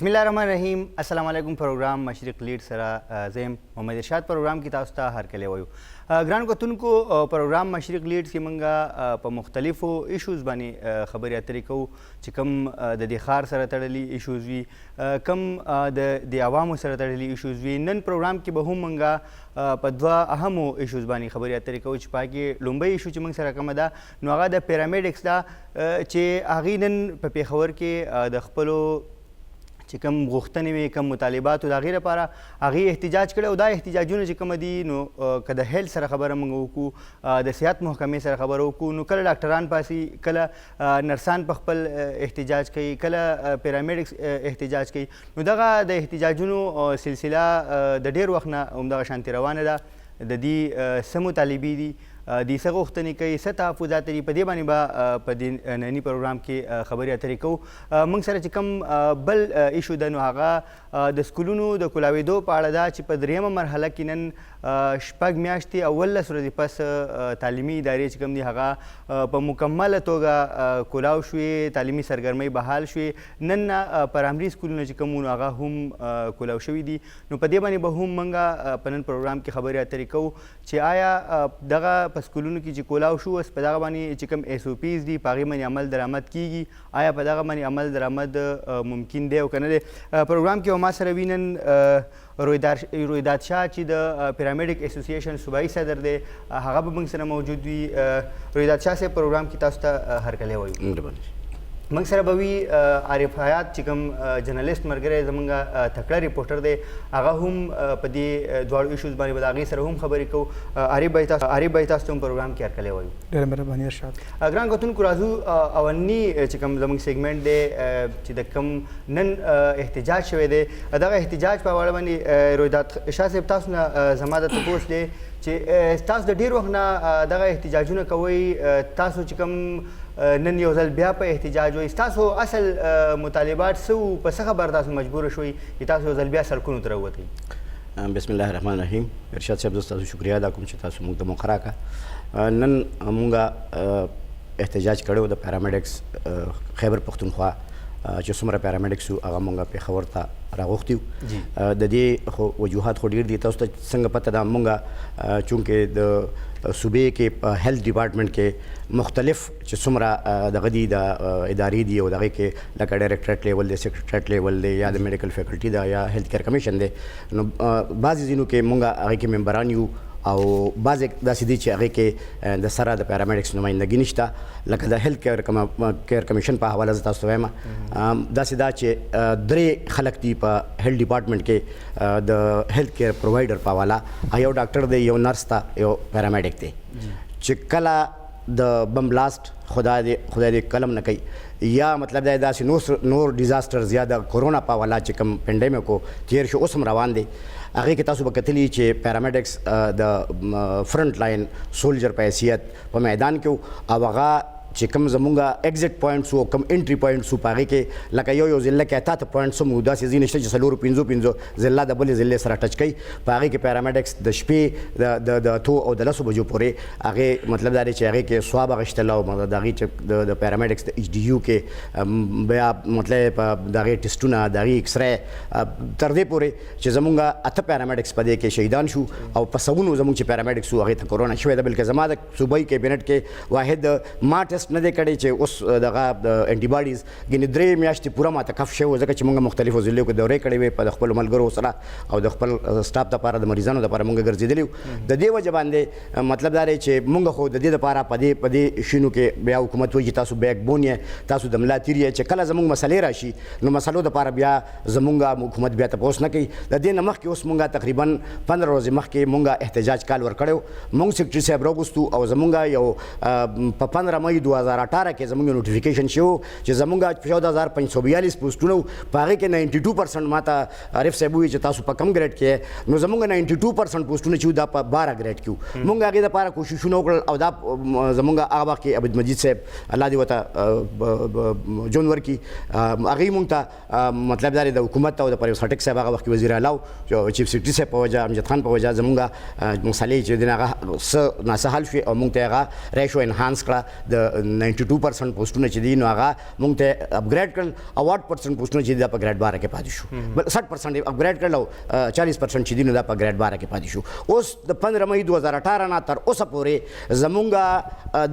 बिस्मिल्लाह रहमान रहीम अस्सलाम वालेकुम प्रोग्राम मशरिक लीड सरा ज़ेम मोहम्मद इरशाद प्रोग्राम की तास्ता हर कले वयू ग्रान को तुनको प्रोग्राम मशरिक लीड की मंगा प मुख्तलिफो इशूज़ बानी खबर अतरी को चिकम द दिखार सर तड़ली इशूज़ वी कम द आवामो सर तड़ली इशूज़ वी नन प्रोग्राम की बहु मंगा पद्वा अहमो इशूज़ बानी खबर अतरी को छपा के लुम्बई इशू चिमंग सर कमदा नवागा द पैरामेडिक्स दा चे आगी नन पे खबर के द खपलो چې کوم غوښتنې وي کوم مطالبات د هغې لپاره هغې احتجاج کړی او دا احتجاجونه چې کومه دي نو که د هیلث سره خبره موږ وکړو د صحت محکمې سره خبره وکړو نو کله ډاکټران پاسي کله نرسان په خپل احتجاج کوي کله پیرامیډکس احتجاج کوي نو دغه د احتجاجونو سلسله د ډېر وخت نه همدغه شانتې روانه ده د دې څه مطالبې دي د څه غوښتنې کوي څه تحفظات لري په دې باندې به په دې ننني پروګرام کې خبرې اترې کوو موږ سره چې کوم بل ایشو ده نو هغه د سکولونو د کولاوېدو په اړه ده چې په دریمه مرحله کې نن شپږ میاشتې او 18 ورځې پس تعلیمي ادارې چې کوم دي هغه په مکمله توګه کولاو شوې تعلیمي سرګرمۍ بحال شوې نن پرایمري سکولونه چې کوم هغه هم کولاو شوي دي نو په دې باندې به هم موږ په نن پروګرام کې خبرې اترې کوو چې آیا دغه په سکولونو کې چې کولاو شو اوس په دغه باندې چې کوم ایس او پیز دي په هغې باندې عمل درآمد کیږي آیا په دغه باندې عمل درآمد ممکن دی او که نه دی پروګرام کې ما سره وي نن رویداد شاه چې د پیرامیډک اسوسییشن صوبایي صدر دی هغه به موږ سره موجود وي رویداد شاه صاحب پروګرام کې تاسو ته هرکلی وایو موږ سره به وي عارف حیات چې کوم جرنالیست ملګری زموږ تکړه ریپورټر دی هغه هم په دې دواړو ایشوز باندې به د هغې سره هم خبرې کوو عارف بھائی تاسو ته هم پروګرام کې هرکلی وایو ډېره مهرباني ارشاد ګران کتونکو راځو اولني چې کوم زموږ سیګمنټ دی چې د کوم نن احتجاج شوی دی دغه احتجاج په اړه باندې رویداد شاه صاحب تاسو نه زما د تپوس دی چې تاسو د ډېر وخت نه دغه احتجاجونه کوئ تاسو چې کوم نن یو ځل بیا په احتجاج وایي ستاسو اصل مطالبات څه وو په څه خبر تاسو مجبوره شوئ چې تاسو یو ځل بیا سړکونو ته راووتئ بسم الله الرحمن الرحیم ارشاد صاحب زه ستاسو شکریه ادا کوم چې تاسو موږ ته موقع راکړه نن موږ احتجاج کړی و د پیرامیډکس خیبر پښتونخوا چې څومره پیرامیډکس وو هغه موږ پېښور ته راغوښتي وو د دې خو وجوهات خو ډېر دي تاسو ته څنګه پته ده موږ چونکې د صوبې کې په هیلث ډپارټمنټ کې مختلف چې څومره دغه دي د ادارې دي او دغه کې لکه ډایرکټریټ لیول دی سیکرټریټ لیول دی یا د میډیکل فیکلټي ده یا هیلث کیر کمیشن دی نو بعضې ځینو کې موږ هغې کې ممبران یو او بعضې داسې دي چې هغې کې د سره د پیرامیډکس نمایندګي نشته لکه د هیلث کیر کمیشن په حواله زه تاسو ته وایم داسې دا چې درې خلک دي په هیلث ډپارټمنټ کې د هیلث کیر پرووایډر په حواله یو ډاکټر دی یو نرس ته یو پیرامیډک دی چې کله د بم بلاست خدای دې قلم نه کوي یا مطلب دا داسې نور ډیزاسټرز یا د کورونا په حواله چې کوم پینډیمک و تیر شو اوس هم روان دی هغې کې تاسو به کتلي چې پیرامیډکس د فرنټ لاین سولجر په حیثیت په میدان کې او هغه چې کوم زمونږ ایگزټ پوینټس وو کوم انټري پوینټس وو په هغې کې لکه یو ضلع کې اته پوینټس هم داسې ځای نشته چې څلورو پنځو ضلع د بلې ضلع سره ټچ کوي په هغې کې پیرامیډکس د شپې د اتو او د لسو بجو پورې هغې مطلب دا دی چې هغې کې سواب اخیستل او د هغې چې د پیرامیډکس د ایچ ډي یو کې بیا مطلب د هغې ټسټونه د هغې ایکسرے تر دې پورې چې زمونږ اته پیرامیډکس په دې کې شهیدان شو او په سوونو زمونږ چې پیرامیډکس وو هغې ته کورونا شوی ده بلکې زما د صوبایي کابینټ کې واحد ما ټسټ نه دی کړی چې اوس دغه انټي باډیز ګینې درې میاشتې پوره ماته کف شوی و ځکه چې موږ مختلفو ضلعو کې دورې کړې وې په د خپلو ملګرو سره او د خپل سټاف دپاره د مریضانو دپاره موږ ګرځېدلي وو د دې وجه باندې مطلب دا دی چې موږ خو د دې دپاره په دې شینو کې بیا حکومت وایي چې تاسو بیک بون یې تاسو د ملا تیر یې چې کله زموږ مسلې راشي نو مسلو دپاره بیا زموږ حکومت بیا تپوس نه کوي د دې نه مخکې اوس موږ تقریبا 15 ورځې مخکې موږ احتجاج کال ورکړی و موږ سیکرټري صاحب راوغوښتو او زموږ یو په 15 مئی 2018 کې زموږ نوټیفیکیشن شو چې زموږ 14542 پوسټونه په هغې کې 92% ماته عارف صاحب ووایي چې تاسو په کم ګریډ کې نو زموږ 92% پوسټونه چې دا په 12 ګریډ کې موږ هغې دپاره کوششونه وکړل او دا زموږ هغه وخت کې عبد مجید صاحب الله دې ورته جون ورکړي هغې موږ ته مطلب دا دی د حکومت او د پرویز خټک صاحب هغه وخت کې وزیر اعلی او چیف سیکرټري صاحب په وجه امجد خان په وجه زموږ مسلې چې دین هغه څه ناسه حل شوې او موږ ته هغه ریشو انهانس کړه 92% پوسټونه چې دي نو هغه موږ ته اپګریډ کړل او 8% پوسټونه چې دي په ګریډ 12 کې پاتې شو بل 60% اپګریډ کړل او 40% چې دي نو دا په ګریډ 12 کې پاتې شو. اوس د 15 مئی 2018 نه تر اوسه پورې زمونږ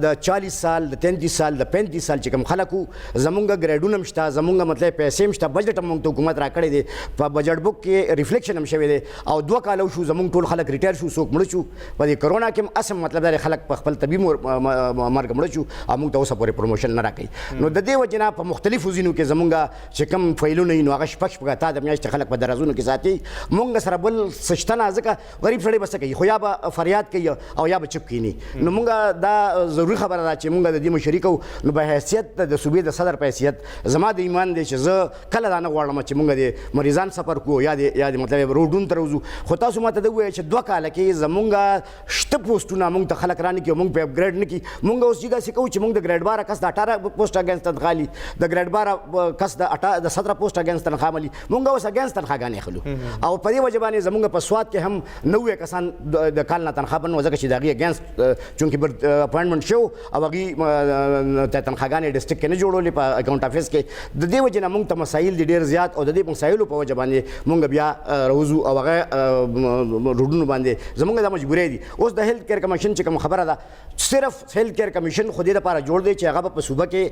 د 40 سال د 33 سال د 35 سال چې کوم خلکو زمونږ ګریډونه مشته زمونږ مطلب پیسې مشته بجټ هم موږ ته حکومت راکړی دی په بجټ بک کې ریفلیکشن هم شوی دی او 2 کال شو زمونږ ټول خلک ریټایر شو څوک مړ شو په دې کرونا کې اسم مطلب دا خلک په خپل طبي مرګ مړ شو او موږ ته اوسه پورې پروموشن نه راکړي. نو د دې وجه نه په مختلفو ځینو کې زمونږ چې کوم فایلونه نو هغه شپږ تا د میاشتې خلک په درازونو کې ساتي موږ سره بل سشتنه ځکه غریب سړی بس کوي خو یا به فریاد کوي او یا به چپ کینی. نو موږ دا ضروري خبره ده چې موږ د دې مشري کوو نو په حیثیت د صوبې د صدر په حیثیت زما د ایمان دی چې زه کله دا نه غواړم چې موږ د مریضان سفر کوو یا د مطلب روډون ته وځو خو تاسو ماته دا وایي چې 2 کال کې زمونږ شته پوسټونه موږ ته خلک رانه کې موږ په اپګریډ نه کی موږ اوس جګه سکو چې موږ د ګریډ 12 کس د 18 پوسټ اگینست تنخالي د ګریډ 12 کس د 17 پوسټ اگینست تنخاملي موږ اوس اگینست تنخاګانې خلو او په دې وجه باندې زمونږ په سواد کې هم 90 کسان د کال نه تنخوا بنو ځکه چې دغه اگینست چونکی اپاینټمنټ شو او هغه ته تنخواګانې ډیسټریکټ کې نه جوړولې په اکاونټ افیس کې د دې وجه نه موږ ته مسایل دي ډیر زیات او د دې مسایلو په وجه باندې موږ بیا روزو او هغه روډونو باندې زمونږ د مجبورې دي. اوس د هیلث کیر کمیشن چې کوم خبره ده صرف هیلث کیر کمیشن خو دې لپاره جوړ دی چې هغه په صوبه کې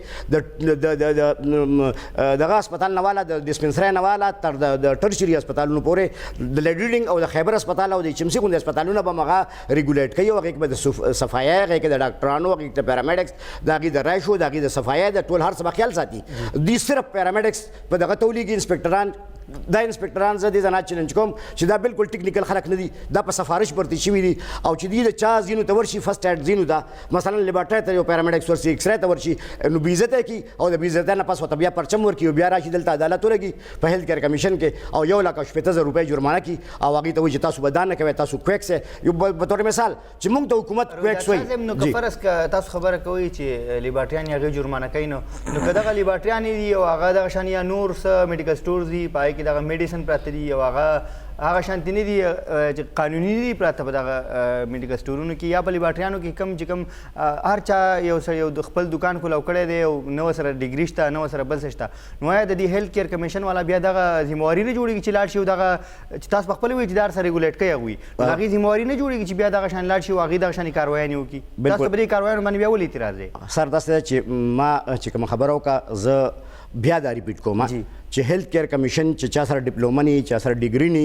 دغه هسپتال نه والا د ډسپنسري نه والا تر د ټرشري هسپتالونو پورې د لیډینګ او د خیبر هسپتال او د چمسي ګوند هسپتالونو به مغه ریګولیټ کوي او هغه کې د صفایي هغه کې د ډاکټرانو هغه کې د پیرامیډکس دغه د رایشو دغه د صفایي د ټول هر څه خیال ساتي. دي صرف پیرامیډکس په دغه تولیږي انسپکټران دا انسپکټران زه دې ځان چیلنج کوم چې دا بالکل ټیکنیکل خلک نه دي دا په سفارش پرتی شوي دي او چې دې د چا زینو ته ورشي فرست ایډ زینو دا مثلا لیبارټری ته یو پیرامیډکس ورشي ایکس رای ته ورشي نو بې عزته کی او د بې عزته نه پس ورته بیا پرچم ورکړي او بیا راشي دلته عدالت ولګي په هیلث کیر کمیشن کې او 1,50,000 روپۍ جرمانه کی او هغې ته وایي چې تاسو به دا نه کوئ تاسو کویکس یو به طور مثال چې موږ ته حکومت کویکس وایي نو که فرض که تاسو خبره کوئ چې لیبارټریان یې هغې جرمانه کوي نو که دغه لیبارټریان دي او هغه دغه شان یا نور څه میډیکل سټورز دي په هغې کې دغه میډیسن پراته دي او هغه شانتي نه دي چې قانوني دي پراته په دغه میډیکل سټورونو کې یا په لیبارټریانو کې کم چې کم هر چا یو سړی یو د خپل دکان کولو کړی دی او نه ورسره ډیګري شته نه ورسره بل څه شته نو آیا د دې هیلث کیر کمیشن والا بیا دغه ذمهواري نه جوړېږي چې لاړ شي او دغه چې تاسو پخپله وایي چې دا هر څه ریګولیټ کوي هغوی نو د هغې ذمهواري نه جوړېږي چې بیا دغه شان لاړ شي او هغې دغه شانې کاروایانې وکړي تاسو په دې کاروایانو باندې بیا ولې اعتراض دی؟ سر داسې ده چې ما چې کومه خبره وکړه زه بیا دا ریپیټ کوم چې هیلث کیر کمیشن چې چا سره ډیپلوما نه چا سره ډیګري نه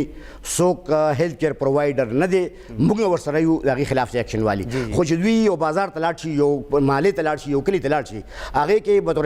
څوک هیلث کیر پرووایډر نه دی موږ ورسره یو دغه خلاف ایکشن والی خو چې دوی یو بازار ته لاړ شي یو مالې ته لاړ شي یو کلی ته لاړ شي هغې کې به طور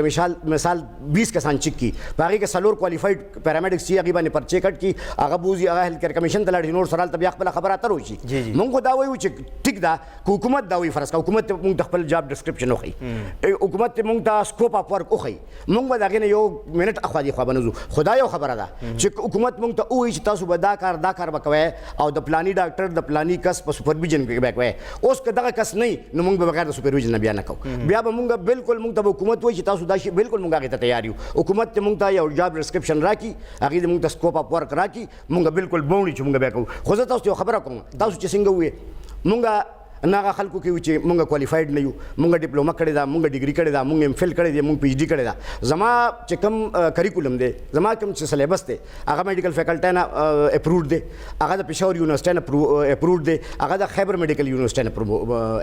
مثال 20 کسان چک کی په هغې کې 4 کوالیفاید پیرامیډکس چې هغې باندې پرچې کټ کی هغه بوزي هغه هیلث کیر کمیشن ته لاړ شي نور سره هلته بیا خپله خبره اتر وشي موږ خو دا وایو چې ټیک ده که حکومت دا وایي فرض که حکومت ته موږ د خپل جاب ډسکرپشن وښیي حکومت ته موږ ته سکوپ اف ورک وښیي موږ به د هغې نه یو منټ اخوا دې خوا به نه ځو خو دا یو خبره ده چې حکومت موږ ته ووایي چې تاسو به دا کار به کوئ او د پلاني ډاکټر د پلاني کس په سوپرویژن کې به کوئ اوس که دغه کس نه نو موږ به بغیر د سوپرویژن نه بیا نه کوو بیا به موږ بالکل موږ ته به حکومت وایي چې تاسو دا شي بالکل موږ هغې ته تیار یو حکومت ته موږ ته یو جاب ډسکرپشن راکړي هغې د موږ ته سکوپ اف ورک راکړي موږ بالکل بوڼي چې موږ بیا کوو خو زه تاسو ته یو خبره کوم تاسو چې څنګه ووایې موږ نه هغه خلکو کې چې موږ کوالیفاید نه یو موږ ډیپلوما کړې ده موږ ډیګري کړې ده موږ ایم فل کړی دی موږ پی ایچ ډي کړې ده زما چې کوم کریکولم دی زما کوم چې سلیبس دی هغه میډیکل فیکلټی نه اپروډ دی هغه د پېښور یونیورسټۍ نه اپروډ دی هغه د خیبر میډیکل یونیورسټۍ نه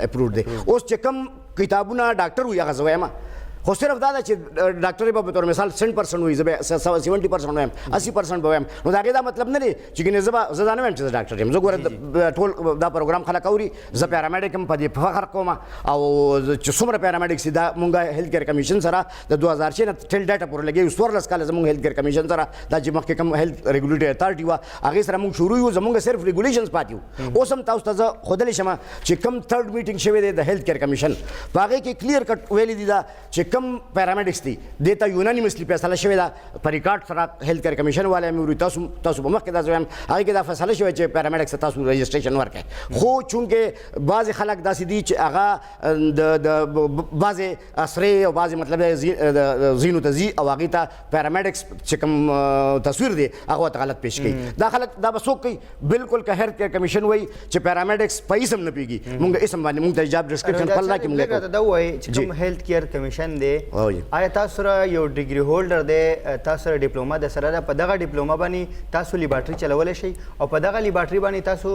اپروډ دی اوس چې کوم کتابونه ډاکټر وي هغه زه وایم خو صرف دا ده چې ډاکټري به په طور مثال 100% وي زه به 70% وایم 80% به وایم نو د هغې دا مطلب نه دی چې ګینې زه دا نه وایم چې زه ډاکټر یم زه ګوره ټول دا پروګرام خلک اوري زه پیرامیډیک یم په دې فخر کوم او چې څومره پیرامیډیکس دا مونږ هیلث کیر کمیشن سره د 2006 نه ټل ډاټا پورې لګي 14 کاله زموږ هیلث کیر کمیشن سره دا چې مخکې کوم هیلث ریګولیټری اتھارټي وه هغې سره مونږ شروع یو زموږ صرف ریګولیشنز پاتې وو اوس هم تاسو ته زه ښودلی شم چې کوم 3rd میټینګ شوی دی د هیلث کیر کمیشن په هغې کې کلیر کټ ویلي دي دا چې کوم پیرامیډکس دي د ته یونانیمسلی فیصله شوې ده په ریکارډ سره هیلث کیر کمیشن والے مې تاسو په مخکې دا ځویم هغه کې دا فیصله شوې چې پیرامیډکس تاسو رجسټریشن ورکړئ خو چونکې بعضې خلک داسې دي چې هغه د بعضې اسرې او بعضې مطلب زینو ته ځي او هغې ته پیرامیډکس چې کوم تصویر دی هغه ورته غلط پیش کوي دا خلک دا به څوک کوي بالکل که هیلث کیر کمیشن وایي چې پیرامیډکس په اسم نه پوهېږي مونږ اسم باندې مونږ ته جاب ډسکرپشن خپل راکړي مونږ ته دا وایي چې کوم هیلث کیر کمیشن دی آیا تاسو سره یو ډیګري هولډر دی تاسو سره ډیپلوما د سره ده په دغه ډیپلوما باندې تاسو لیبارټري چلولی شئ او په دغه لیبارټري باندې تاسو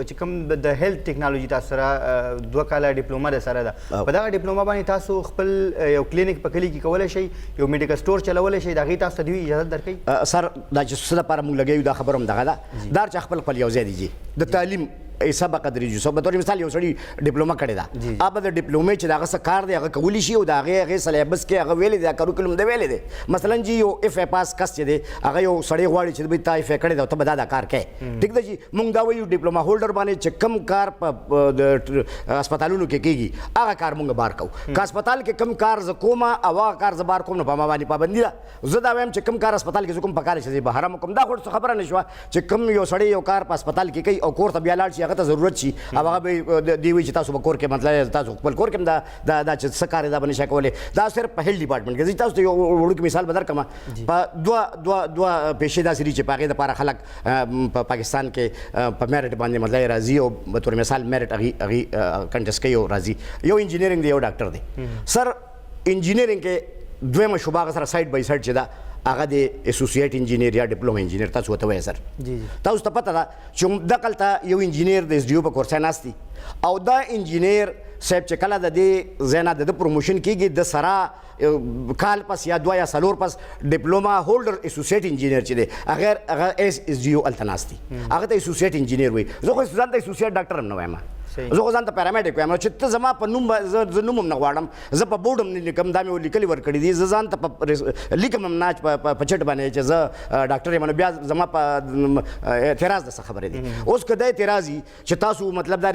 چې کوم د هیلث ټیکنالوژي تاسو سره 2 کاله ډیپلوما د سره ده په دغه ډیپلوما باندې تاسو خپل یو کلینیک په کلي کې کولی شئ یو میډیکل سټور چلولی شئ د هغې تاسو ته دوی اجازه درکوي سر دا چې څه لپاره مونږ لګوي دا خبره هم دغه ده دا چې خپل یو ځای دی د تعلیم سبا قدرې جو په تور مثال یو سړی ډیپلوما کړی دا اب د ډیپلومې چې دغه څه کار دی هغه کولی شي او د هغې سلیبس کې هغه ویلې دی کریکولم دی ویلې دی مثلا جی یو اف ای پاس کس چې دی هغه یو سړی غواړي چې دوی تا اف ای کړی دی او ته به دا کار کوې ټیک ده جی مونږ دا وایو ډیپلوما هولډر باندې چې کم کار په د هسپتالونو کې کېږي هغه کار مونږ بار کوو که هسپتال کې کم کار زه کوم او هغه کار زه بار کوم نو په ما باندې پابندي ده زه دا وایم چې کم کار هسپتال کې زه کوم په کار چې بهر هم کوم دا خو خبره نه شوه چې کم یو سړی یو کار په هسپتال کې کوي او کور ته بیا لاړ شي هغه ته ضرورت شي او هغه به دی وایي چې تاسو به کور کې مطلب تاسو خپل کور کې هم دا چې څه کار دا به نشئ کولی دا صرف په هیلث ډپارټمنټ کې زه تاسو ته یو وړوکی مثال به درکړم په دوه پیشې داسې دي چې په هغې دپاره خلک په پاکستان کې په میرټ باندې مطلب راځي او به طور مثال میرټ هغې کنټسټ کوي او راځي یو انجینیرنګ دی یو ډاکټر دی سر انجینیرنګ کې دویمه شعبه هغه سره سایډ بای سایډ چې ده هغه د اسوسییټ انجینیر یا ډیپلوما انجینیر تاسو ورته وایئ سر تاسو ته پته ده چې دقلته یو انجینیر د اس ډي او په کورسۍ ناست دي او دا انجینیر صاحب چې کله د دې ځای نه د ده پروموشن کېږي د سره کال پس یا 2 یا 4 پس ډیپلوما هولډر اسوسییټ انجینیر چې دی هغه اس ډي او هلته ناست دي هغه ته اسوسییټ انجینیر وایي زه خو ځان ته اسوسییټ ډاکټر هم نه وایم زه خو ځان ته پیرامیډیک وایم چې ته زما په نوم زه نوم هم نه غواړم زه په بورډ هم نه لیکم دا مې لیکلي ورکړي دي زه ځان ته لیکم هم نه په چټ باندې چې زه ډاکټر یم نو بیا زما په اعتراض د څه خبرې دي اوس که دا اعتراض وي چې تاسو مطلب دا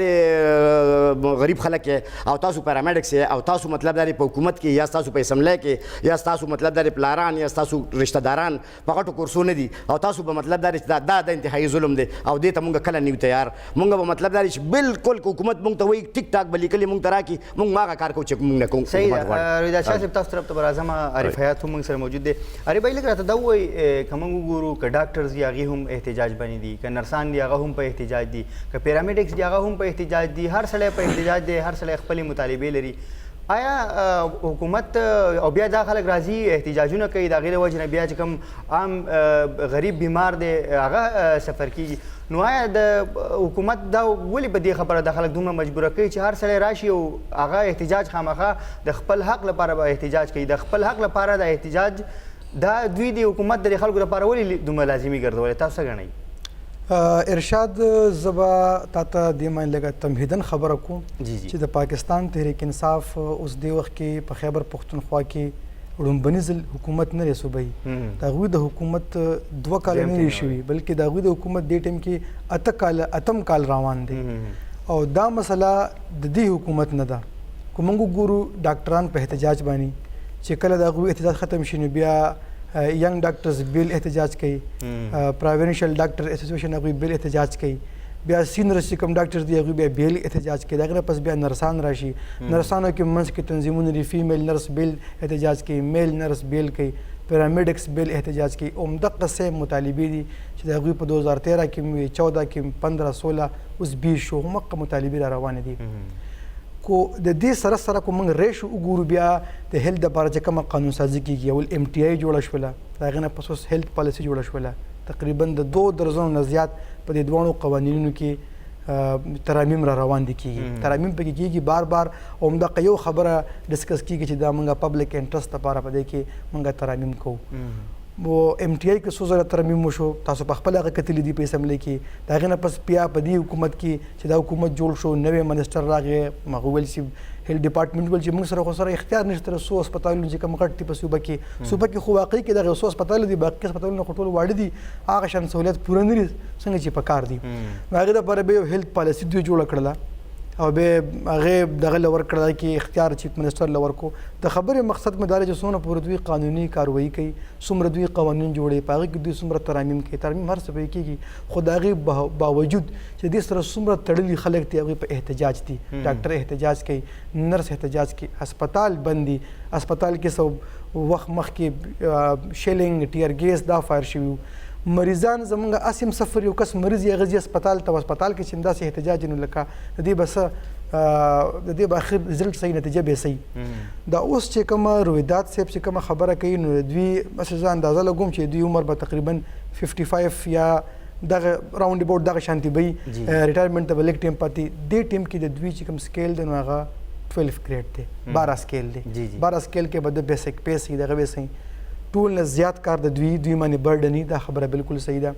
غریب خلک یې او تاسو پیرامیډکس یې او تاسو مطلب دا په حکومت کې یا تاسو په اسمبلی کې یا تاسو مطلب دا پلاران یا تاسو رشته داران په غټو کورسونو دي او تاسو به مطلب دا د انتهایی ظلم دی او دې ته مونږ کله نیو تیار مونږ به مطلب دا چې بالکل حکومت مونږ ته وایي ټیک ټاک به لیکلي مونږ ته راکړي مونږ هغه کار کوو چې مونږ نه کوو صحیح ده رویداد شاه صاحب تاسو طرف ته به راځم عارف حیات هم مونږ سره موجود دی عارف بھائی لږ راته دا ووایي که مونږ وګورو که ډاکټرز دي هغې هم احتجاج باندې دي که نرسان دي هغه هم په احتجاج دي که پیرامیډکس دي هغه هم په احتجاج دي هر سړی په احتجاج دی هر سړی خپلې مطالبې لري آیا حکومت او بیا دا خلک راځي احتجاجونه کوي د هغې د وجې نه بیا چې کوم عام غریب بیمار دی هغه سفر کېږي نو آیا د حکومت دا ولې په دې خبره د خلک دومره مجبوره کوي چې هر سړی راشي او هغه احتجاج خامخا د خپل حق لپاره به احتجاج کوي د خپل حق لپاره د احتجاج دا دوی د حکومت د خلکو لپاره ولې دومره لازمي ګرځولی تاسو څه ګڼئ ارشاد زبا تاته د ماین لګه تمهیدن خبره کوم چې د پاکستان تحریک انصاف اوس دی وخت کې په خیبر پختونخوا کې وړومبني ځل حکومت نه دی صوبایي د هغوی د حکومت 2 کاله نه دي شوي بلکې د هغوی د حکومت دې ټایم کې اتم کال روان دی او دا مسله د دې حکومت نه ده که موږ وګورو ډاکټران په احتجاج باندې چې کله د هغوی احتجاج ختم شي نو بیا ینګ ډاکټرز بیل احتجاج کوي پروینشل ډاکټر اسوسییشن هغوی بیل احتجاج کوي بیا سینیرس چې کوم ډاکټرز دي هغوی بیا بیل احتجاج کوي د هغې نه پس بیا نرسان راشي نرسانو کې منځ کې تنظیمونه دي فیمیل نرس بیل احتجاج کوي میل نرس بیل کوي پیرامیډکس بیل احتجاج کوي همدغه سیم مطالبې دي چې د هغوی په 2013 کې وي 14 کې 15 16 اوس 20 شو همغه مطالبې را روانې دي کو د دې سره سره کو موږ ریشو وګورو بیا د هیلث دپاره چې کومه قانون سازي کېږي یو MTI جوړه شوله د هغې نه پس اوس هیلث پالیسي جوړه شوله تقریبا د 2 درجنو نه زیات په دې دواړو قوانینو کې ترامیم را روان دي کېږي ترامیم پکې کېږي بار بار او همدغه یو خبره ډسکس کېږي چې دا موږ پبلک انټرست لپاره په دې کې موږ ترامیم کوو و MTI کې څو ځله ترمیم وشو تاسو په خپل هغه کتلي دي په اسمبلی کې د هغې نه پس بیا په دې حکومت کې چې دا حکومت جوړ شو نوی منسټر راغی هغه ویل چې هیلث ډپارټمنټ ویل چې موږ سره خو سره اختیار نشته څو هسپتالونه چې کوم غټ دي په صوبه کې خو واقعي کې دغه څو هسپتال دي باقي هسپتالونه خو ټول واړه دي هغه شان سهولیت پوره نه دي څنګه چې په کار دي نو هغې دپاره به یو هیلث پالیسي دوی جوړه کړله او به هغه دغه لور کړی کې اختیار چیف منسٹر لور کو د خبرې مقصد مې دا چې څونه پورې دوی قانوني کاروایی کوي څومره دوی قوانین جوړي په هغه کې دوی څومره ترامیم کوي ترمیم هر څه به کېږي خو د هغې باوجود چې دې سره څومره تړلي خلک دي هغوی په احتجاج دي ډاکټر احتجاج کوي نرس احتجاج کوي هسپتال بند دي هسپتال کې څه وخت مخکې شیلنګ ټیر ګیس دا فایر شوي مریضان زمونږ اسیم سفر یو کس مریض یې غځي هسپتال ته هسپتال کې چې همداسې احتجاج نو لکه د دې به د دې به اخر رزلټ صحیح نتیجه به صحیح دا اوس چې کومه رویداد صاحب چې کومه خبره کوي نو دوی مثلا زه اندازه لګوم چې دوی عمر به تقریبا 55 یا دغه راوند اباوټ دغه شانتي به ریټایرمنټ ته به لږ ټیم پاتې دې ټیم کې د دوی چې کوم سکیل دی نو هغه 12 ګریډ دی 12 سکیل دی 12 سکیل کې به د بیسک پیس دغه به صحیح ټول نه زیات کار د دوی باندې برډنی دا خبره بالکل صحیح ده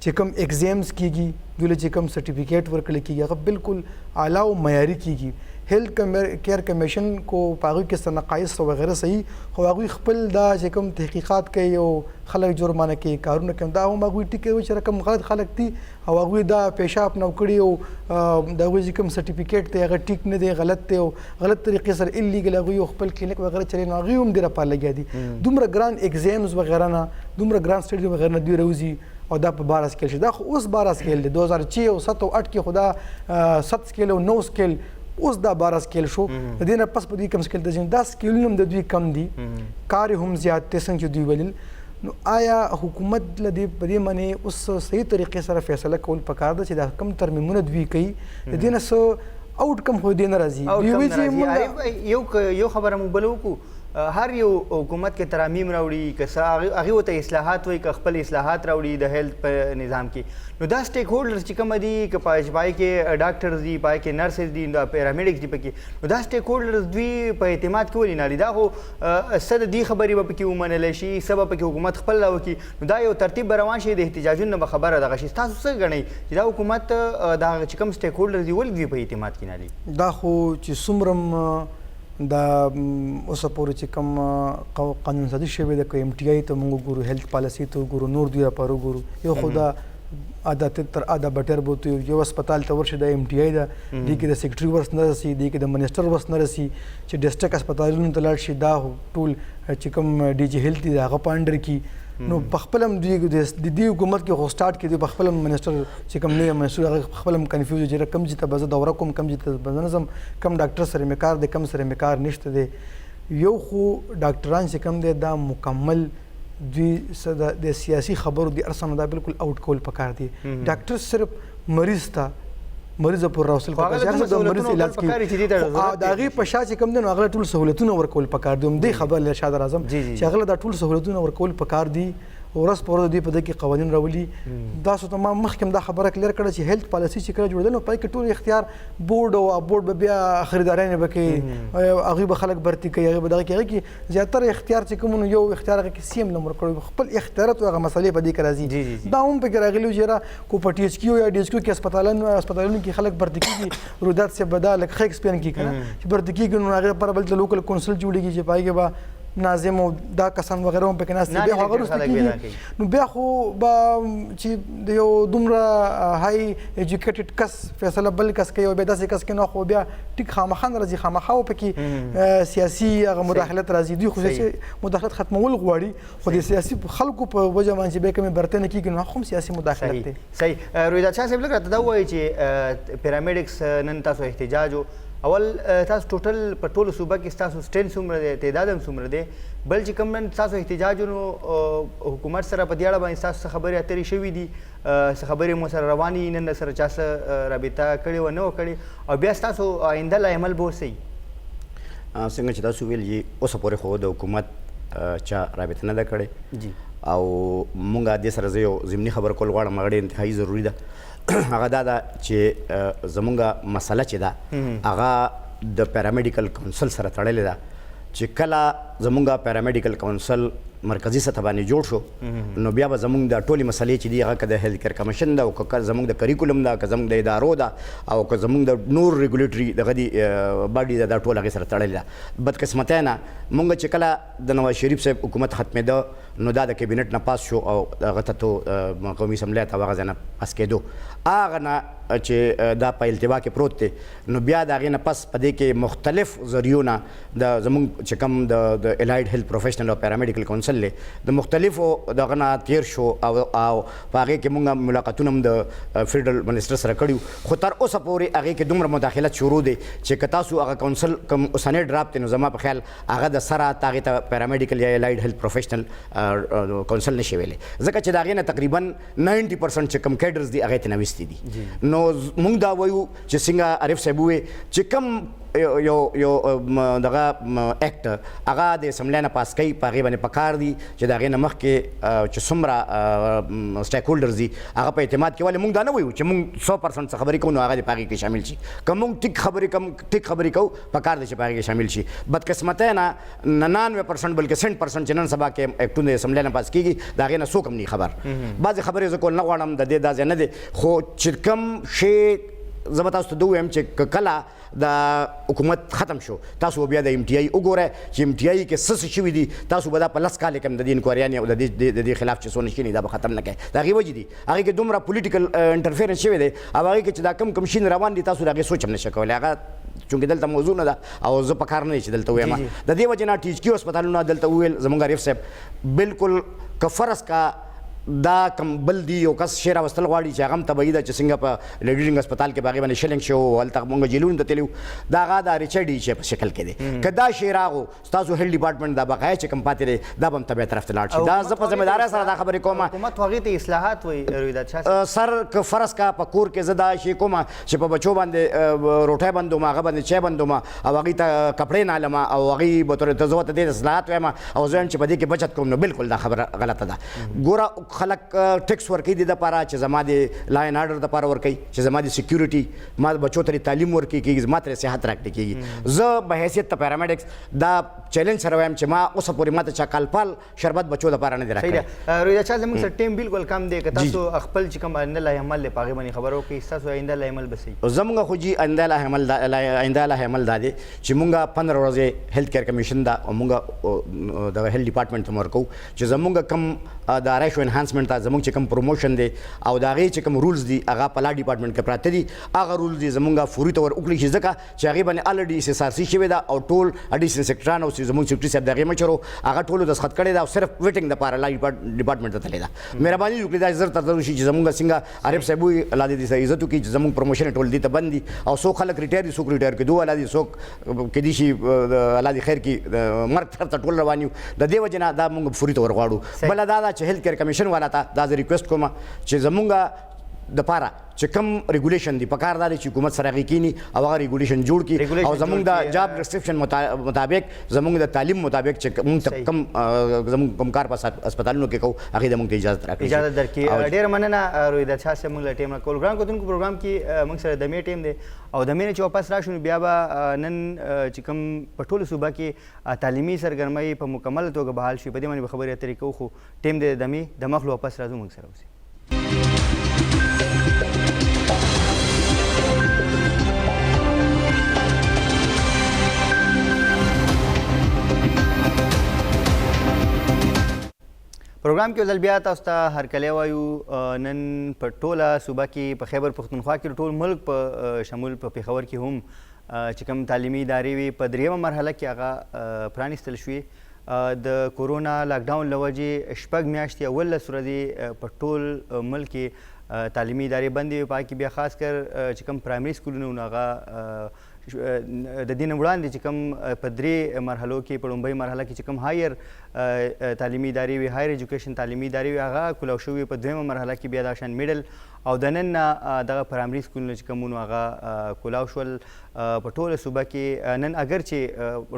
چې کوم ایگزامز کیږي دوی چې کوم سرټیفیکیټ ورکړل کیږي هغه بالکل اعلی او معیاري کیږي هیلث کیر کمیشن کو پاغوي کې څه نقایص او وغیرہ صحیح خو هغوی خپل دا چې کوم تحقیقات کوي او خلک جرمانه کوي کارونه کوي دا هم هغوی ټیکي چې رقم غلط خلک دي او هغوی دا پیشه اپناو کړي او د هغوی چې کوم سرټیفیکیټ دی هغه ټیک نه دی غلط دی او غلط طریقې سره الیګل هغوی خپل کلینیک وغیرہ چلي نو هغوی هم ډېره پا لګیا دي دومره ګران ایگزامز وغیرہ نه دومره ګران سټډي وغیرہ نه دوی روزي او دا په 12 سکیل شي دا خو اوس 12 سکیل دی 2006 او 7 او 8 کې خدا 7 سکیل او 9 سکیل اوس دا 12 سکیل شو د دې نه پس په دوی کم سکیل ته ځي دا سکیلونه هم د دوی کم دي کار هم زیات دی څنګه چې دوی ولیل نو آیا حکومت له دې په دې باندې اوس صحیح طریقې سره فیصله کول پکار ده چې دا کم ترمیمونه دوی کوي د دې نه څه آوټ کم خو دې نه راځي دوی وایي چې یو خبره مو بل وکړو هر یو حکومت کې ترامیم راوړي که هغې ورته اصلاحات وایي که خپل اصلاحات راوړي د هیلث په نظام کې نو دا سټیک هولډرز چې کومه دي که پای کې ډاکټرز دي پای کې نرسز دي دا پیرامیډکس دي پکې نو دا سټیک هولډرز دوی په اعتماد کې ولې نه لري دا خو څه د دې خبرې به پکې ومنلی شي څه به پکې حکومت خپل راوکړي نو دا یو ترتیب به روان شي د احتجاجونو نه به خبره دغه شي تاسو څه ګڼئ چې دا حکومت دا چې کوم سټیک هولډرز دي ولې دوی په اعتماد کې نه لري دا خو چې څومره دا اوسه پورې چې کوم قانون سازي شوی ده که MTI ته موږ ګورو هیلث پالیسي ته ګورو نور دوی لپاره ګورو یو خو دا تر ادا بټر بوته یو هسپتال ته ورشي د MTI ده دې کې د سیکرټري ورس نه رسي دې کې د منسټر ورس نه رسي چې ډسټریکټ هسپتالونو ته لاړ شي دا ټول چې کوم DG هیلث دی هغه په انډر کې نو په خپل هم دوی د دې حکومت کې خو سټارټ کې دوی په خپل منسټر چې کوم نوی منسټر هغه خپل هم کنفیوز چې کم چې ته به زه دوره کوم کم چې ته به نظم کم ډاکټر سره مې کار دی کم سره مې کار نشته دی یو خو ډاکټران چې کوم دی دا مکمل دوی د سیاسي خبرو د ارسنه دا بالکل آوټ کول پکار دی ډاکټر صرف مریض ته مریض پر راوصل پکار دی د مریض علاج کې دا غي په شا چې کوم دی نو هغه ټول سہولتونه ورکول پکار دی دې خبر له شاد اعظم چې هغه دا ټول سہولتونه ورکول پکار دی ورس پر دې په دې کې قوانین راولي دا څه تمام مخکې دا خبره کلیر کړه چې هیلث پالیسي چې کړه جوړدل نو پای کې ټول اختیار بورډ او بورډ به بیا خریدارانه بکې هغه به خلک برتی کوي هغه به دغه کې زیاتره اختیار چې کوم یو اختیار هغه کې سیم نمبر کړو خپل اختیارات هغه مسلې په دې کې راځي دا هم په کې راغلی چې کو په THQ یا DHQ کې هسپتالونو کې خلک برتی کیږي رودات سے بدل خیک سپین کی کنه چې برتی کیږي نو هغه پر بل لوکل کونسل جوړیږي چې پای کې با ناظم او دا کسان وغیرہ هم پکې ناست دي بیا هغه ورسته نو بیا خو به چې د یو دومره هاي ایجوکیټډ کس فیصله بل کس کوي او بیا داسې کس کې نو خو بیا ټیک خامخا راځي خامخا پکې سیاسي هغه مداخلت راځي دوی خو سیاسي مداخلت ختمول غواړي خو د سیاسي خلکو په وجه باندې به کومه برته نه کیږي نو هم سیاسي مداخلت دی صحیح رویداد شاه صاحب لکه دا وایي چې پیرامیډکس نن تاسو احتجاج اول تاسو ټوټل په ټولو صوبه کې تاسو سټین څومره دی تعداد هم څومره دی بل چې کوم نن تاسو احتجاجونو حکومت سره په دې اړه باندې تاسو خبرې اترې شوي دي څه خبرې مو سره روانې نن سره چا څه رابطه کړې و نه کړې او بیا تاسو آینده لا عمل به وسئ څنګه چې تاسو ویل اوسه پورې خو د حکومت چا رابطه نه ده کړې جی او مونږ دې سره زه یو ضمني خبر کول غواړم هغه ډېر انتهایي ضروري ده هغه دا ده چې زمونږ مسله چې ده هغه د پیرامیډیکل کونسل سره تړلې ده چې کله زمونږ پیرامیډیکل کونسل مرکزی سطح باندې جوړ شو نو بیا به زمونږ د ټولې مسلې چې دي هغه که د هیلث کیر کمیشن ده او که زمونږ د کریکولم ده که زمونږ د ادارو ده او که زمونږ د نور ریګولیټري دغه دي باډي ده دا ټول هغې سره تړلې ده بدقسمتۍ نه مونږ چې کله د نواز شریف صاحب حکومت ختمېده نو دا د کابینټ نه پاس شو او هغه ته تو قومي اسمبلی ته هغه ځای نه پاس کېدو هغه نه چې دا په التوا کې پروت دی نو بیا د هغې نه پس په دې کې مختلف ذریعو نه د زموږ چې کوم د الایډ هیلث پروفیشنل او پیرامیډیکل کونسل دی د مختلفو دغه نه تیر شو او په هغې کې موږ ملاقاتونه هم د فیډرل منسټر سره کړي خو تر اوسه پورې هغې کې دومره مداخلت شروع دی چې که تاسو هغه کونسل کوم اوسنی ډراپ دی نو زما په خیال هغه د سره هغې ته پیرامیډیکل یا الایډ هیلث پروفیشنل کونسل نشي ویلی ځکه چې د هغې نه تقریبا 90% چې کوم کیډرز دي هغې ته نه ویستي دي نو موږ دا وایو چې څنګه عارف صاحب وویل چې کوم یو دغه اکټ هغه د اسمبلی نه پاس کوي په هغې باندې پکار دي چې د هغې نه مخکې چې څومره سټیک هولډرز دي هغه په اعتماد کې ولې موږ دا نه وایو چې موږ 100% څه خبرې کوو نو هغه د په هغې کې شامل شي که موږ ټیک خبرې کوو پکار دی چې په هغې کې شامل شي بدقسمتۍ نه 99% بلکې 100% چې نن سبا کې اکټونه د اسمبلی نه پاس کېږي د هغې نه څوک هم نه خبر بعضې خبرې زه کول نه غواړم د دې دا ځای نه دی خو چې کوم شی زه به تاسو ته دا ووایم چې کله د حکومت ختم شو تاسو بیا د MTI وګورئ چې MTI کې څه شوي دي تاسو به دا په 10 کال کې هم د دې انکوایریانې او د دې خلاف چې څونه شي دا به ختم نه کوي د هغې وجې دي هغې کې دومره پولیټیکل انټرفیرنس شوی دی او هغې کې چې دا کم شین روان دي تاسو د هغې سوچ هم نشئ کولی هغه چونکې دلته موضوع نه ده او زه په کار نه دی چې دلته ووایم د دې وجې نه THQ هسپتالونه دلته وویل زموږ عارف صاحب بالکل که فرض کا دا کم بل دی یو کس شی راوستل غواړي چې هغه هم طبیعي ده چې څنګه په لیډرینګ هسپتال کې په هغې باندې شلنګ شو هلته مونږ جیلونو ته تللي وو د هغه د ریچارډ شی په شکل کې دی که دا شی راغو ستاسو هیلث ډپارټمنټ دا بقایا چې کوم پاتې دی دا به هم طبیعي طرف ته لاړ شي دا زه په ذمهدارۍ سره دا خبرې کوم حکومت هغې ته اصلاحات وایي رویداد شاه صاحب سر که فرض کا په کور کې زه دا شی کوم چې په بچو باندې روټۍ بندوم هغه باندې چای بندوم او هغې ته کپړې نه علم او هغې به ته زه ورته دې اصلاحات وایم او زه چې په دې کې بچت کوم نو بالکل دا خبره غلطه ده ګوره خلک ټیکس ورکوي د دپاره چې زما د لا اینډ آرډر دپاره ورکوي چې زما د سیکیورټي ما بچو ته تعلیم ورکوي کېږي زما ته صحت راکړی کېږي زه په حیثیت د پیرامیډکس دا چیلنج سره وایم چې ما اوسه پورې ما ته چا کالپال شربت بچو دپاره نه دی راکړی رویداد شاه زموږ سره ټیم بالکل کم دی که تاسو خپل چې کوم آینده لایحه عمل دی په هغې باندې خبره وکړئ ستاسو آینده لایحه عمل به څه زموږ خو جي آینده لایحه عمل دا دی چې مونږ 15 ورځې هیلث کیر کمیشن دا او مونږ د هیلث ډپارټمنټ ته ورکوو چې زموږ کم د ریشو انهانسمنټ ته زموږ چې کوم پروموشن دی او د هغې چې کوم رولز دي هغه په لا ډپارټمنټ کې پراته دي هغه رولز دي زموږ فوري طور وکړي شي ځکه چې هغې باندې الریډي SSRC شوې ده او ټول اډیشنل سیکرټران او زموږ سیکرټري صاحب د هغې مشر هغه ټولو دستخط کړی ده او صرف ویټنګ دپاره لا ډپارټمنټ ته تللی ده مهرباني وکړي دا زر تر وشي چې زموږ څنګه عارف صاحب وایي الله دې دې عزت وکړي چې زموږ پروموشن ټول دې ته بند دي او څوک خلک ریټایر دي څوک ریټایر کېدو الله دې څوک کېدای شي الله دې خیر کړي مرګ طرف ته ټول روان یو د دې وجې نه دا موږ فوري طور غواړو بله دا ده چې هیلث کیر کمیشن والا ته دا زه ریکویسټ کوم چې زموږ دپاره چې کوم ریګولیشن دی پکار دا دی چې حکومت سره هغې کینی او هغه ریګولیشن جوړ کړي او زموږ د جاب ډسکرپشن مطابق زموږ د تعلیم مطابق چې موږ ته کوم زموږ کوم کار په هسپتالونو کې کوو هغې د موږ ته اجازت راکړي اجازت درکړي ډېره مننه رویداد شاه صاحب موږ له ټیم نه کول ګران کتونکو پروګرام کې موږ سره د مې ټیم دی او د مې نه چې واپس راشو نو بیا به نن چې کوم په ټولو صوبه کې تعلیمي سرګرمۍ په مکمله توګه بحال شي په دې باندې به خبرې اترې کوو خو ټیم دی د مې د مخ واپس راځو موږ سره اوسئ پروګرام کې ځل بیا تاسو ته هرکلی وایو نن په ټوله صوبه کې په خیبر پښتونخوا کې ټول ملک په شمول په پېښور کې هم چې کوم تعلیمي ادارې وي په درېیمه مرحله کې هغه پرانیستل شوې د کورونا لاکډاون له وجې 6 میاشتې 11 ورځې په ټول ملک کې تعلیمي ادارې بندې وي په هغې کې بیا خاص کر چې کوم پرایمري سکولونه وو نو هغه د دې نه وړاندې چې کوم په درې مرحلو کې په لومړۍ مرحله کې چې کوم هایر تعلیمي ادارې وي هایر ایجوکیشن تعلیمي ادارې وي هغه کلاو شوي په دویمه مرحله کې بیا دا شان میډل او د نن دغه پرایمري سکولونه چې کوم وو هغه کلاو شول په ټوله صوبه کې نن اگر چې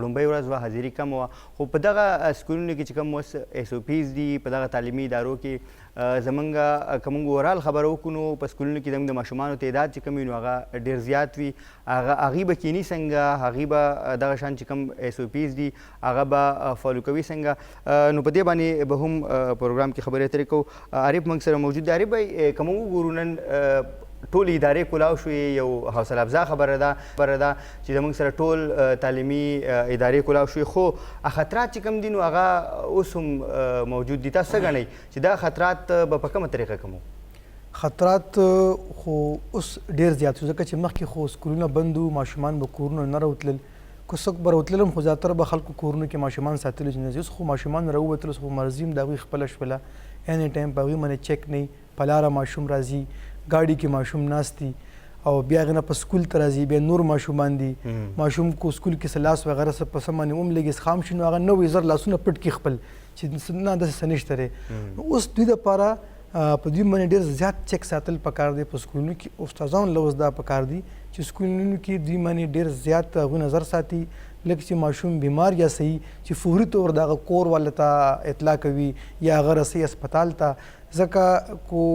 لومړۍ ورځ وه حاضري کم وه خو په دغه سکولونو کې چې کوم اوس SOPs دي په دغه تعلیمي ادارو کې زمونږ که مونږ اورال خبره وکړو نو په سکولونو کې زموږ د ماشومانو تعداد چې کوم وي نو هغه ډېر زیات وي هغې به کینی څنګه هغې به دغه شان چې کوم SOPs دي هغه به فالو کوي څنګه نو په دې باندې به هم پروګرام کې خبرې اترې کوو عارف موږ سره موجود دی عارف بھائی که موږ وګورو نن ټول ادارې کلاو شوې یو حوصله افزا خبره ده چې زموږ سره ټول تعلیمي ادارې کلاو شوې خو خطرات چې کوم دي نو هغه اوس هم موجود دي تاسو څه ګڼئ چې دا خطرات به په کومه طریقه کم وو خطرات خو اوس ډېر زیات شو ځکه چې مخکې خو سکولونه بند وو ماشومان به کورونو نه راوتلل که څوک به راوتلل هم خو زیاتره به خلکو کورونو کې ماشومان ساتلي چې اوس خو ماشومان راووتل اوس خو مرضي هم د هغوی خپله شوله اینی ټایم په هغوی باندې چک نه په لاره ماشوم راځي ګاډي کې ماشوم ناست دي او بیا هغې نه په سکول ته راځي بیا نور ماشومان دي ماشوم کو سکول کې څه لاس وغیره څه په څه باندې وملګي خام شي نو هغه نوی زر لاسونه پټ کړي خپل چې نه داسې څه نشته دی اوس دوی دپاره په دوی باندې ډېر زیات چک ساتل پکار دی په سکولونو کې استادانو له اوس دا پکار دي چې سکولونو کې دوی باندې ډېر زیات هغوی نظر ساتي لکه چې ماشوم بیمار یا صحیح چې فوري طور د هغه کور والا ته اطلاع کوي یا هغه رسوي اسپتال ته ځکه کو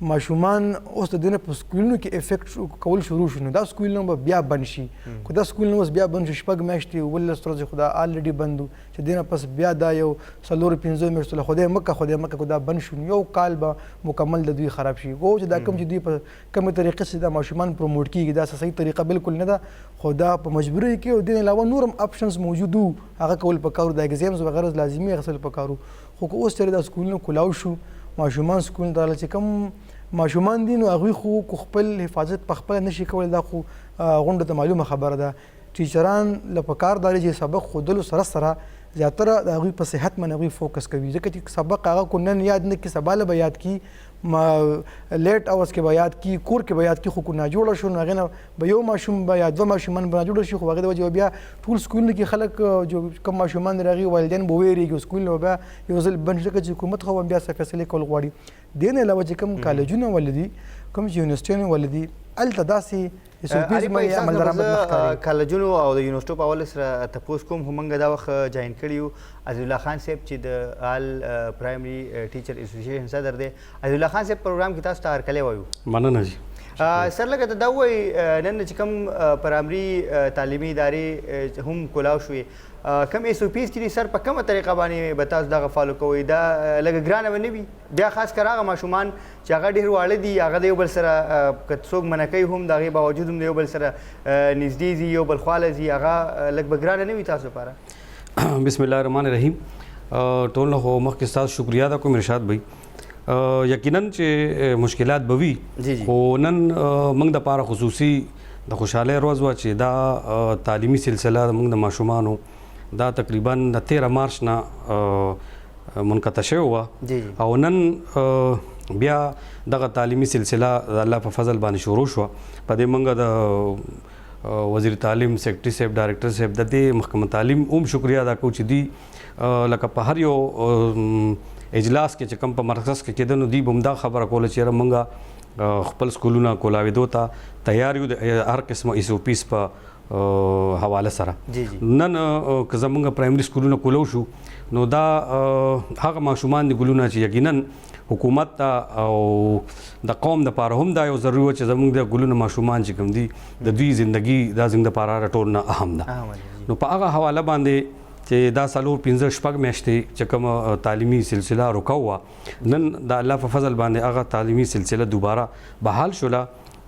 ماشومان اوس د دې نه په سکولونو کې افیکټ کول شروع شو نو دا سکولونه به بیا بند شي که دا سکولونه اوس بیا بند شي 6 میاشتې 18 ورځې خو دا الریډي بند و چې دې نه پس بیا دا یو 4-5 میاشتو له خدای مکه که دا بند شو یو کال به مکمل د دوی خراب شي خو چې دا کوم چې دوی په کومه طریقې سره دا ماشومان پروموټ کیږي دا صحیح طریقه بالکل نه ده خو دا په مجبورۍ کې او دې علاوه نور هم اپشنز موجود وو هغه کول پکارو د ایگزامز وغیره لازمي اخیستل پکارو خو که اوس چېرې دا سکولونه کلاو شو ماشومان سکول ته راغله چې کوم ماشومان دي نو هغوی خو خپل حفاظت په خپله نشي کولی دا خو غونډو ته معلومه خبره ده ټیچران له پکار دا چې سبق ښودلو سره سره زیاتره د هغوی په صحت باندې هغوی فوکس کوي ځکه چې سبق هغه کو نن یاد نه کړي سبا له به یاد کړي لیټ اورس کې به یاد کړي کور کې به یاد کړي خو کو ناجوړه شو نو هغې نه به یو ماشوم به یا دوه ماشومان به ناجوړه شي خو هغې د وجې بیا ټول سکولونو کې خلک کوم ماشومان د هغې والدین به ویرېږي سکولونه به بیا یو ځل بند شي ځکه چې حکومت خو بیا څه فیصلې کول غواړي دې نه علاوه چې کوم کالجونه ولدي کوم چې یونیورسټیونه ولدي هلته داسې کالجونو او د یونیورسټو په حواله سره تپوس کوم خو موږ دا وخت جاین کړي یو عزیز الله خان صاحب چې د آل پرایمري ټیچر اسوسییشن صدر دی عزیز الله خان صاحب پروګرام کې تاسو ته هرکلی وایو مننه جی سر لکه ته دا ووایي نن چې کوم پرایمري تعلیمي ادارې هم کلاو شوې کم ایس او پیز چې دي سر په کومه طریقه باندې به تاسو دغه فالو کوئ دا لږه ګرانه به نه وي بیا خاص کر هغه ماشومان چې هغه ډېر واړه دي هغه د یو بل سره که څوک منع کوي هم د هغې باوجود هم د یو بل سره نږدې ځي یو بل خواله ځي هغه لږ به ګرانه نه وي تاسو لپاره بسم الله الرحمن الرحیم ټول نه خو مخکې ستاسو شکریا ده کوم ارشاد بھائی یقینا چې مشکلات به وي خو نن موږ دپاره خصوصي د خوشحالۍ ورځ وه چې دا تعلیمي سلسله موږ د ماشومانو دا تقریبا د 13 مارچ نه منقطع شوې وه او نن بیا دغه تعلیمي سلسله د الله په فضل باندې شروع شوه په دې موږ د وزیر تعلیم سیکرټري صاحب ډایرکټر صاحب د دې محکمه تعلیم هم شکریا ادا کوو چې دوی لکه په هر یو اجلاس کې چې کوم په مرکز کې کېده نو دوی به هم دا خبره کوله چې یاره موږ خپل سکولونه کولاوېدو ته تیار یو د هر قسمه ایس او پیس په حواله سره نن که زمونږ پرایمري سکولونه کولو شو نو دا هغه ماشومان دي ګلونه چې یقینا حکومت ته او د قوم دپاره هم دا یو ضروري و چې زمونږ د ګلونه ماشومان چې کوم دي د دوی زندګي دا زموږ دپاره ټول نه اهم ده نو په هغه حواله باندې چې دا 4-5 میاشتې چې کوم تعلیمي سلسله رکا وه نن د الله په فضل باندې هغه تعلیمي سلسله دوباره بحال شوله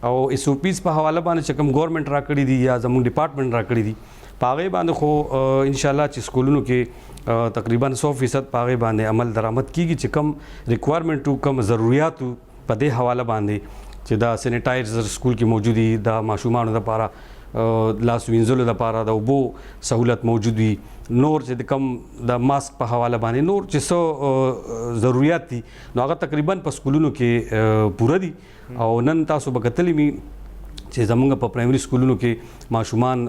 او ایس او پیز په حواله باندې چې کوم ګورنمنټ راکړي دي یا زموږ ډپارټمنټ راکړي دي په هغې باندې خو انشاءالله چې سکولونو کې تقریبا 100% په هغې باندې عمل درآمد کیږي چې کوم ریکوایرمنټو کوم ضروریاتو په دې حواله باندې چې دا سینیټایزر سکول کې موجود دي د ماشومانو دپاره لاس وینځلو دپاره د اوبو سهولت موجود وي نور چې د کم د ماسک په حواله باندې نور چې څه ضروریات دي نو هغه تقریبا په سکولونو کې پوره دي او نن تاسو به کتلی مي چې زمونږ په پرایمري سکولونو کې ماشومان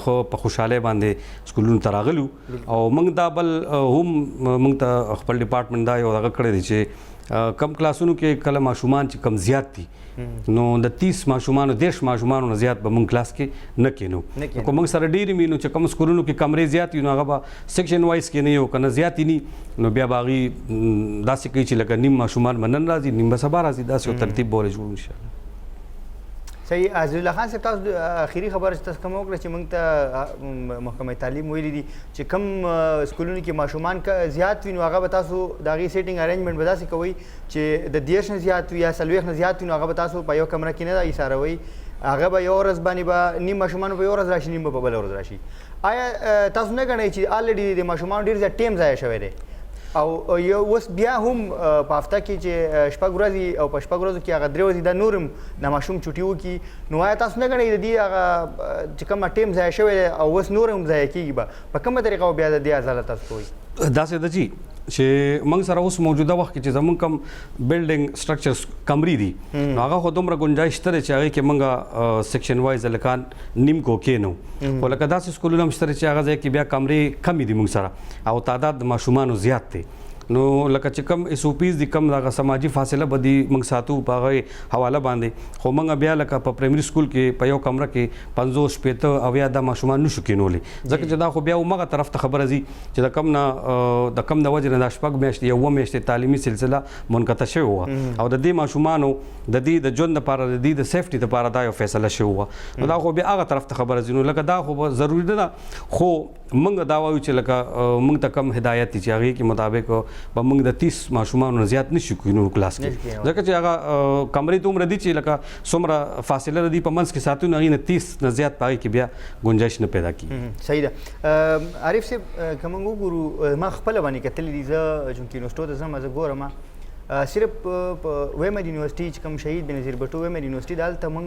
خو په خوشحالۍ باندې سکولونو ته راغلو او موږ دا بل هم موږ ته خپل ډپارټمنټ دا یو دغه کړی دی چې کم کلاسونو کې کله ماشومان چې کم زیات دي نو د 30 ماشومانو 10 ماشومانو نه زیات به موږ کلاس کې نه کینو که موږ سره ډېرې وي نو چې کوم سکولونو کې کمرې زیات وي نو هغه به سیکشن وایز کې نه یو که نه زیات ني نو بیا به هغې داسې کوي چې لکه نیم ماشومان به نن راځي نیم به سبا راځي داسې یو ترتیب به ولې جوړو انشاءالله صحیح عزیز الله خان صاحب تاسو اخري خبره چې تاسو کوم وکړه چې موږ ته محکمه تعلیم ویلي دي چې کوم سکولونو کې ماشومان زیات وي نو هغه به تاسو د هغې سیټینګ ارینجمنټ به داسې کوئ چې د 10 نه زیات وي یا 40 نه زیات وي نو هغه به تاسو په یو کمره کې نه ایساروئ هغه به یو ورځ باندې به نیم ماشومان په یو ورځ راشي نیم به په بله ورځ راشي آیا تاسو نه ګڼئ چې الریډي د ماشومانو ډېر زیات ټایم ضایع شوی دی او یو اوس بیا هم په هفته کې چې شپږ ورځې او په شپږ ورځو کې هغه درې ورځې دا نور هم د ماشوم چوټي وکړي نو آیا تاسو نه ګڼئ د دې هغه چې کومه ټیم ضایع شوی دی او اوس نور هم ضایع کېږي به په کومه طریقه بیا د دې ازاله تاسو کوئ داسې ده چې موږ سره اوس موجوده وخت کې چې زموږ کوم بلډینګ سټرکچرز کمرې دي نو هغه خو دومره ګنجایش شته چې هغې کې موږ سیکشن وایز هلکان نیم کو کېنو خو لکه داسې سکولونه هم شته چې هغه ځای کې بیا کمرې کمې دي موږ سره او تعداد د ماشومانو زیات دی نو لکه چې کم اس او پیز دي کم دغه سماجي فاصله به دي موږ ساتو په هغې حواله باندې خو موږ بیا لکه په پرایمري سکول کې په یو کمره کې 50 شپېته اویا دا ماشومان نشو کېنولی ځکه چې دا خو بیا همغه طرف ته خبره ځي چې د کم د وجې نه دا شپږ میاشتې یوه میاشتې تعلیمي سلسله منقطع شوې وه او د دې ماشومانو د دې د ژوند دپاره د دې د سیفټي دپاره دا یو فیصله شوې وه نو دا خو بیا هغه طرف ته خبره ځي نو لکه دا خو به ضروري نه ده خو موږ دا وایو چې لکه موږ ته کم هدایت دي چې هغې کې مطابق به موږ د 30 ماشومانو نه زیات نشو کینو کلاس کې ځکه چې هغه کمرې ته عمره دي چې لکه څومره فاصله دي په منځ کې ساتو نو هغې نه 30 نه زیات په هغې کې بیا گنجایش نه پیدا کېږي صحیح ده عارف صاحب که موږ وګورو ما خپله باندې کتلي دي زه چونکې یونیورسټو ته ځم زه ګورم صرف په ویمر یونیورسټي چې کوم شهید بنظیر بټو ویمر یونیورسټي د هلته موږ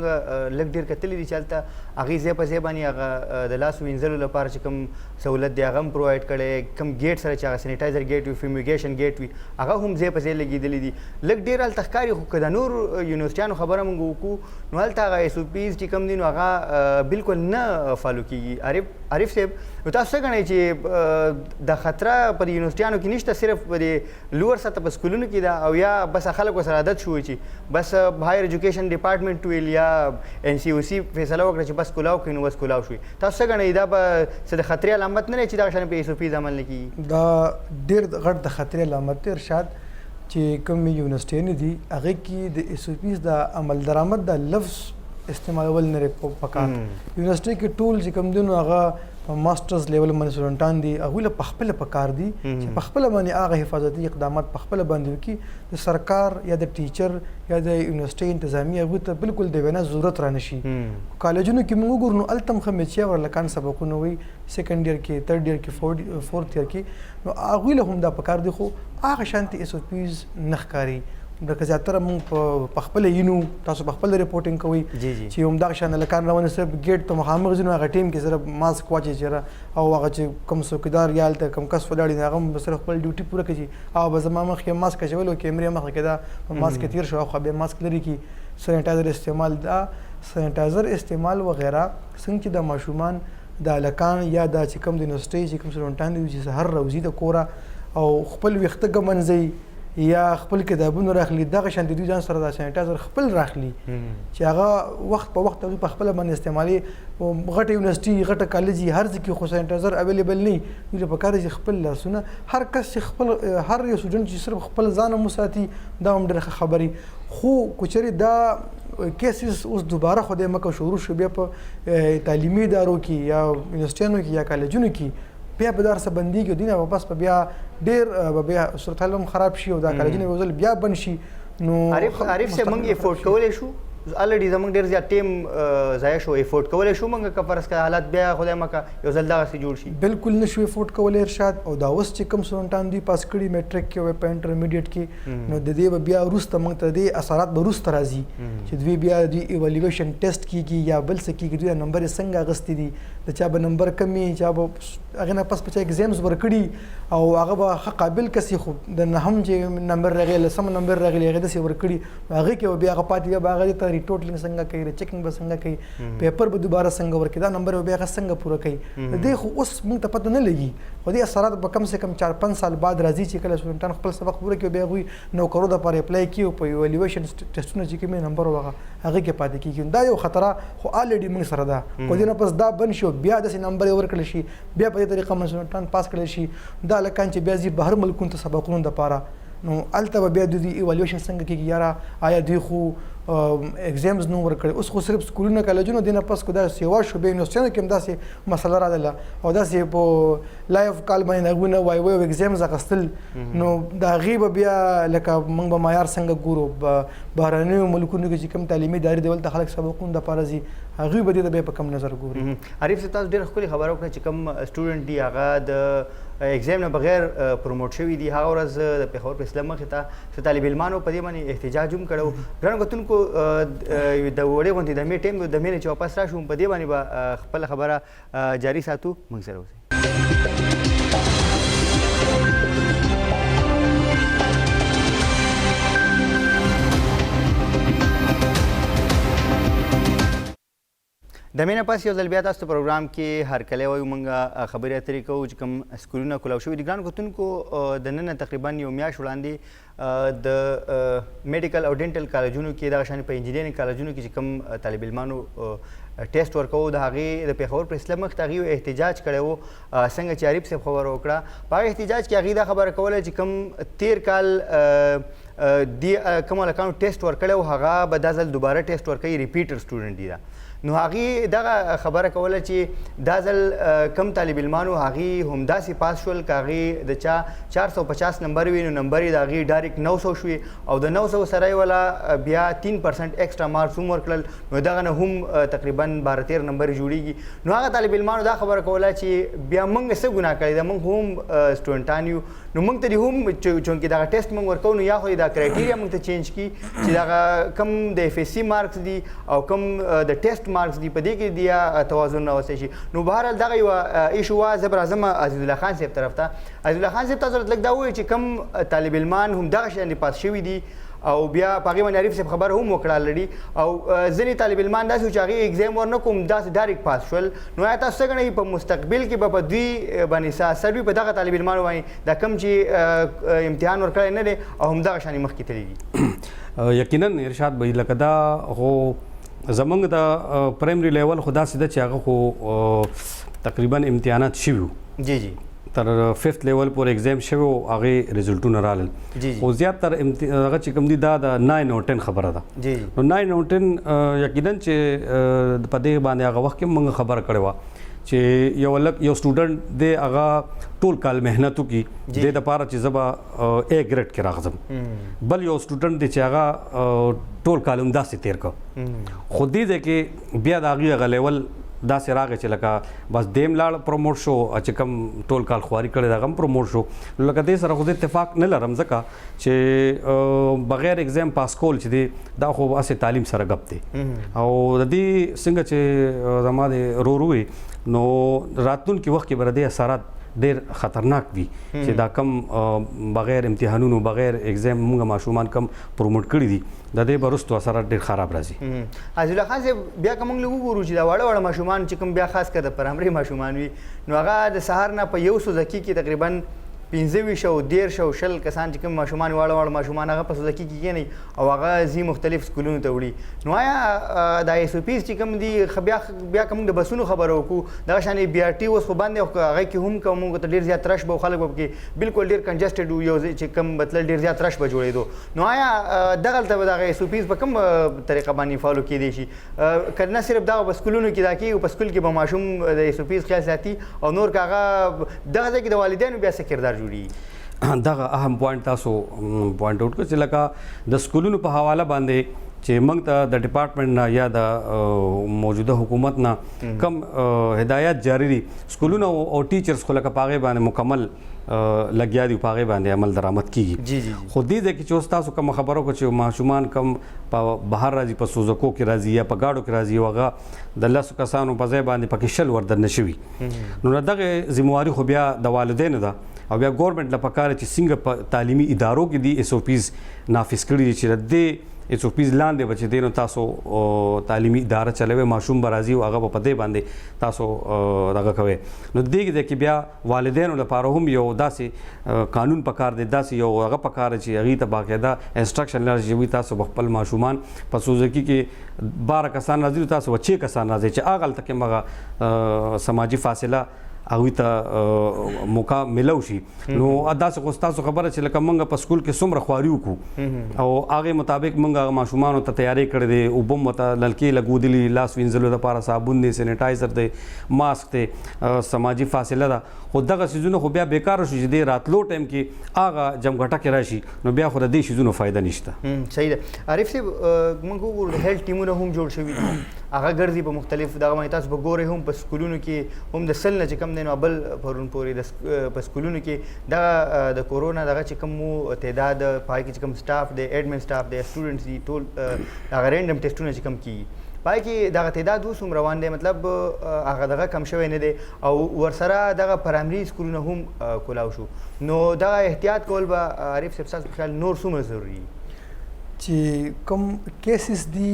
لږ ډېر کتلي دي چې هلته هغې ځای په ځای باندې هغه د لاسو وینځلو لپاره چې کوم سهولت دی هغه هم پرووایډ کړی کوم ګیټ سره چې هغه سینیټایزر ګیټ وي فیمیګیشن ګیټ وي هغه هم ځای په ځای لګېدلي دي لږ ډېر هلته ښکاري خو که د نور یونیورسټیانو خبره موږ وکړو نو هلته هغه ایس او پیز چې کوم دي نو هغه بالکل نه فالو کېږي عارف صاحب نو تاسو څه ګڼئ چې د خطره په یونیورسټیانو کې نشته صرف په د لوړ سطح په سکولونو کې ده او یا بس خلک ورسره عادت شوي چې بس هایر ایجوکیشن ډپارټمنټ ویل یا ان سی او سی فیصله وکړه چې بس کولاو کوي نو بس کولاو شوي تاسو څه ګڼئ دا به څه د خطرې علامت نه دی چې دغه شان په ایس او پیز عمل نه کېږي دا ډېر غټ د خطرې علامت دی ارشاد چې کوم یونیورسټیانې دي هغې کې د ایس او پیز د عمل درآمد د لفظ استعمالول نه پکار یونیورسټي کې ټول چې کوم دي نو هغه په ماسټرز لیول باندې سټوډنټان دي هغوی له پخپله پکار دي چې پخپله باندې هغه حفاظتي اقدامات پخپله باندې وکړي د سرکار یا د ټیچر یا د یونیورسټي انتظامیه هغوی ته بالکل د وینا ضرورت را نشي کالجونو کې موږ وګورو نو هلته هم ښه میچیا ورلکان سبقونه وي سیکنډ ایئر کې تھرډ ایئر کې فورث ایئر کې نو هغوی له هم دا پکار دي خو هغه شانتې ایس او پیز نه ښکاري لکه زیاتره موږ په خپله وینو تاسو په خپله رپورټینګ کوئ چې همدغه شان هلکان روانې صرف ګیټ ته مخامخ ځي نو هغه ټیم کې صرف ماسک واچوي چېرې او هغه چې کوم څوکیدار یا هلته کوم کس ولاړ دی هغه هم صرف خپل ډیوټي پوره کړي او به زما مخکې ماسک اچول او کیمرې مخکې کې دا په ماسک تېر شو خو بیا ماسک لرې کړي سینیټایزر استعمال دا سینیټایزر استعمال وغیره څنګه چې د ماشومان د هلکان یا دا چې کوم د یونیورسټۍ چې کوم سټوډنټان دي چې سهار راوځي د کوره او خپل ویښته ږمنځوي یا خپل کتابونه راخلي دغه شانتې دوی ځان سره د سینیټایزر خپل راخلي چې هغه وخت په وخت هغوی په خپله باندې استعمالي غټه یونیورسټي غټه کالج هر ځای کې خو سینیټایزر اویلیبل نه وي دوی له پکار چې خپل لاسونه هر کس چې خپل هر یو سټوډنټ چې صرف خپل ځان هم وساتي دا هم ډېره ښه خبرې خو که چېرې دا کیسز اوس دوباره خدای مکه شروع شو بیا په تعلیمي ادارو کې یا یونیورسټیانو کې یا کالجونو کې بیا به دا څه بندېږي دینه به بس په بیا ډېر به بیا صورتحال هم خراب شي او دا کالجونه یو ځل بیا بند شي نو عارف صاحب موږ افورډ کولی شو الریډي زموږ ډېر زیات ټیم ضایع شو افورډ کولی شو موږ که فرض کړه حالات بیا خدای مکه یو ځل دغسې جوړ شي بالکل نه شو افورډ کولی ارشاد او دا اوس چې کوم سټوډنټان دوی پاس کړي میټرک کې او په انټرمیډیټ کې نو د دې به بیا وروسته موږ ته د دې اثرات به وروسته راځي چې دوی بیا دوی ایوالویشن ټیسټ کېږي یا بل څه کېږي دوی نمبر یې څنګه اخیستی دي د چا به نمبر کم وي چا به هغې نه پس په چا اګزامز ورکړي او هغه به ښه قابل کس وي خو د نهم چې نمبر راغلی لسم نمبر راغلی هغې داسې ورکړي نو هغې کې به بیا هغه پاتې بیا به هغه ته ریټوټلینګ څنګه کوي ریچیکینګ به څنګه کوي پیپر به دوباره څنګه ورکړي دا نمبر به بیا هغه څنګه پوره کوي د دې خو اوس موږ ته پته نه لګي خو دې اثرات به کم سے کم 4-5 سال بعد راځي چې کله سټوډنټان خپل سبق پوره کړي بیا هغوی نوکرو دپاره اپلای کړي او په ایوالویشن ټیسټونه چې کومې نمبر وغه هغې کې پاتې کېږي دا یو خطره خو الریډي موږ سره ده خو دې نه پس دا بند شو بیا داسې نمبر یې ورکړل شي بیا په دې طریقه موږ سټوډنټان پاس کړلی شي دا هلکان چې بیا ځي بهر ملکونو ته سبقونو دپاره نو هلته به بیا دوی ایوالویشن څنګه کېږي یاره آیا دوی خو ایگزامز نو ورکړي اوس خو صرف سکولونه کالجونه دې نه پس کو دا سیوا شو بیا یونیورسټیانو کې هم داسې مسله راغله او داسې په لایف کال باندې هغوی نه وای ایگزامز اخیستل نو د هغې به بیا لکه موږ به معیار څنګه ګورو بهرنیو ملکونو کې چې کوم تعلیمي ادارې دي هلته خلک سبقونو دپاره ځي هغوی به دې ته بیا په کم نظر ګوري عارف صاحب تاسو ډېره ښکلې خبره وکړه چې کوم سټوډنټ دي هغه د ایگزام نه بغیر پروموټ شوي دي. هغه ورځ د پېښور پرېس کلب مخې ته طالب علمانو په دې باندې احتجاج هم کړی. ګرانو کتونکو د وړې غونډې د مې ټایم د مې نه چې واپس راشو په دې باندې به خپله خبره جاري ساتو. موږ سره اوسئ. د مې نه پس یو ځل بیا تاسو ته پروګرام کې هرکلی وایو. موږ خبرې اترې کوو چې کوم سکولونه کلاو شوي دي. ګرانو کتونکو د نن تقریبا یو میاشت وړاندې د میډیکل او ډینټل کالجونو کې دغه شانې په انجینرینګ کالجونو کې چې کوم طالب علمانو ټیسټ ورکوو د هغې د پېښور پرېس کلب مخې ته هغوی یو احتجاج کړی و. څنګه چې عارف صاحب خبره وکړه په هغه احتجاج کې هغوی دا خبره کوله چې کوم تېر کال دې کوم هلکانو ټیسټ ورکړی و هغه به دا ځل دوباره ټیسټ ورکوي. ریپیټر سټوډنټ دي دا. نو هغې دغه خبره کوله چې دا ځل کم طالب علمانو هغې همداسې پاس شول که هغې د چا 450 نمبر وي نو نمبر یې د هغې ډایرکټ 900 شوي او د 900 سره یې والا بیا 3% ایکسټرا مارکس هم ورکړل. نو دغه نه هم تقریبا 12-13 نمبر جوړیږي. نو هغه طالب علمانو دا خبره کوله چې بیا موږ څه ګناه کړې ده، موږ هم سټوډنټان یو، نو موږ ته دې هم چونکې دغه ټیسټ موږ ورکوو نو یا خو دا کرایټیریا موږ ته چینج کړي چې دغه کم د اف ایس سی مارکس دي او کم د ټیسټ مارکس دي په دې کې دي یا توازن راوستی شي. نو بهرحال دغه یوه ایشو وه. زه به راځم عزیز الله خان صاحب طرف ته. عزیز الله خان صاحب تاسو راته لږ دا ووایئ چې کم طالب علمان هم دغه شیانې پاس شوي دي او بیا په هغې باندې عارف صاحب خبره هم وکړه الرېډي او ځینې طالب علمان داسې و چې هغې اګزام ورنه کوم داسې ډایرکټ پاس شول. نو آیا تاسو څه ګڼئ په مستقبل کې به په دوی باندې څه اثر وي په دغه طالب علمانو باندې دا کوم چې امتحان ورکړی نه دی او همدغه شانې مخکې تللی دي؟ یقینا ارشاد بھائی لکه دا خو زمونږ د پرایمري لیول خو داسې ده چې هغه خو تقریبا امتحانات شوي وو. جی جی. تر 5th لیول پورې ایگزام شوی و هغې رزلټونه رالل. خو زیاتره هغه چې کوم دي دا د 9 او 10 خبره ده. نو 9 او 10 یقینا چې په دې باندې هغه وخت کې موږ خبره کړې وه چې یو سټوډنټ دی هغه ټول کال محنت وکړي دې دپاره چې زه به A ګریډ کې راغځم. بل یو سټوډنټ دی چې هغه ټول کال همداسې تېر کړ خو دې ځای کې بیا د هغې هغه لیول داسې راغی چې لکه بس دیم لاړ پروموټ شو چې کوم ټول کال خواري کړی د هغه هم پروموټ شو. نو لکه دې سره خو زه اتفاق نه لرم ځکه چې بغیر اگزام پاس کول چې دی دا خو هسې تعلیم سره ګپ دی او د دې څنګه چې زما د ورور ووی نو راتلونکي وخت کې به د دې اثرات ډېر خطرناک وي چې دا کم بغیر امتحانونو بغیر اگزام موږ ماشومان کم پروموټ کړي دي د دې به وروستو اثرات ډېر خراب راځي. عزیز الله خان صاحب بیا که موږ وګورو چې دا واړه واړه ماشومان چې کوم بیا خاص کر د پرایمري ماشومان وي نو هغه د سهار نه په 100 زکی کې تقریبا 15 او 10 شل کسان چې کوم ماشومان واړه واړه ماشومان هغه په زکی کې کېنئ او هغه ځي مختلف سکولونو ته وړي. نو آیا دا ایس او پیز چې کوم دي بیا که موږ د بسونو خبره وکړو دغه شانې بي آر ټي اوس خو بند دی خو هغې کې هم که موږ ته ډېر زیات رش به خلک به پکې بالکل ډېر کنجسټډ وي او چې کوم مطلب ډېر زیات رش به جوړېدو. نو آیا دغلته به دغه ایس او پیز په کوم طریقه باندې فالو کېدی شي که نه صرف دغه په سکولونو کې دا کېږي په سکول کې به ماشوم د ایس او پیز خیال ساتي او نور که هغه دغه ځای کې د والدینو بیا څه کردار جوړېږي؟ دغه اهم پوینټ تاسو پوینټ آوټ کړ چې لکه د سکولونو په حواله باندې چې موږ ته د ډپارټمنټ نه یا د موجوده حکومت نه کم هدایات جاری دي سکولونه او ټیچرز خو لکه په هغې باندې مکمل لګیا دي په هغې باندې عمل درآمد کېږي. خو دې ځای کې چې اوس تاسو کومه خبره وکړه چې ماشومان کم په بهر راځي په سوزکو کې راځي یا په ګاډو کې راځي او هغه د 10 کسانو په ځای باندې پکې 10 وردننه شوي نو دغه ذمواري خو بیا د والدینو ده او بیا ګورنمنټ له پکار چې څنګه په تعلیمي ادارو کې دي ایس او پیز نافذ کړي دي چې دې ایس او پیز لاندې به چې دی نو تاسو تعلیمي اداره چلوئ ماشوم به راځي او هغه به په دې باندې تاسو دغه کوئ. نو دې کې بیا والدینو لپاره هم یو داسې قانون پکار دی داسې یو هغه پکار چې هغې ته باقاعده انسټرکشن لري چې وي تاسو به خپل ماشومان په سوزکي کې 12 کسان راځي تاسو 6 کسان راځي چې هغه هلته کې هغه سماجي فاصله هغوی ته موقع ملو شي. نو داسې خو ستاسو خبره چې لکه موږ په سکول کې څومره خواري وکړو او هغې مطابق موږ هغه ماشومانو ته تیاری کړې دی اوبه هم ورته نلکې لګودلي لاس وینځلو دپاره صابون دی سینیټایزر دی ماسک دی سماجي فاصله ده خو دغه څیزونه خو بیا بیکاره شو چې دی راتلو ټایم کې هغه جمګټه کې راشي نو بیا خو د دې څیزونو فایده نشته. صحیح ده. عارف صاحب موږ وګورو د هیلث ټیمونه هم جوړ شوي دي هغه ګرځي په مختلف دغه باندې تاسو به ګورئ هم په سکولونو کې هم د سل نه چې کم دی نو بل پرون پورې په سکولونو کې دغه د کورونا دغه چې کوم تعداد پای کې چې کوم سټاف دی ایډمن سټاف دی سټوډنټس دي ټول هغه رینډم ټیسټونه چې کوم کیږي پای کې دغه تعداد اوس هم روان دی مطلب هغه دغه کم شوی نه دی او ورسره دغه پرایمري سکولونه هم کولاو شو نو دغه احتیاط کول به عارف صاحب ستاسو په خیال نور څومره ضروري چې کوم کیسز دي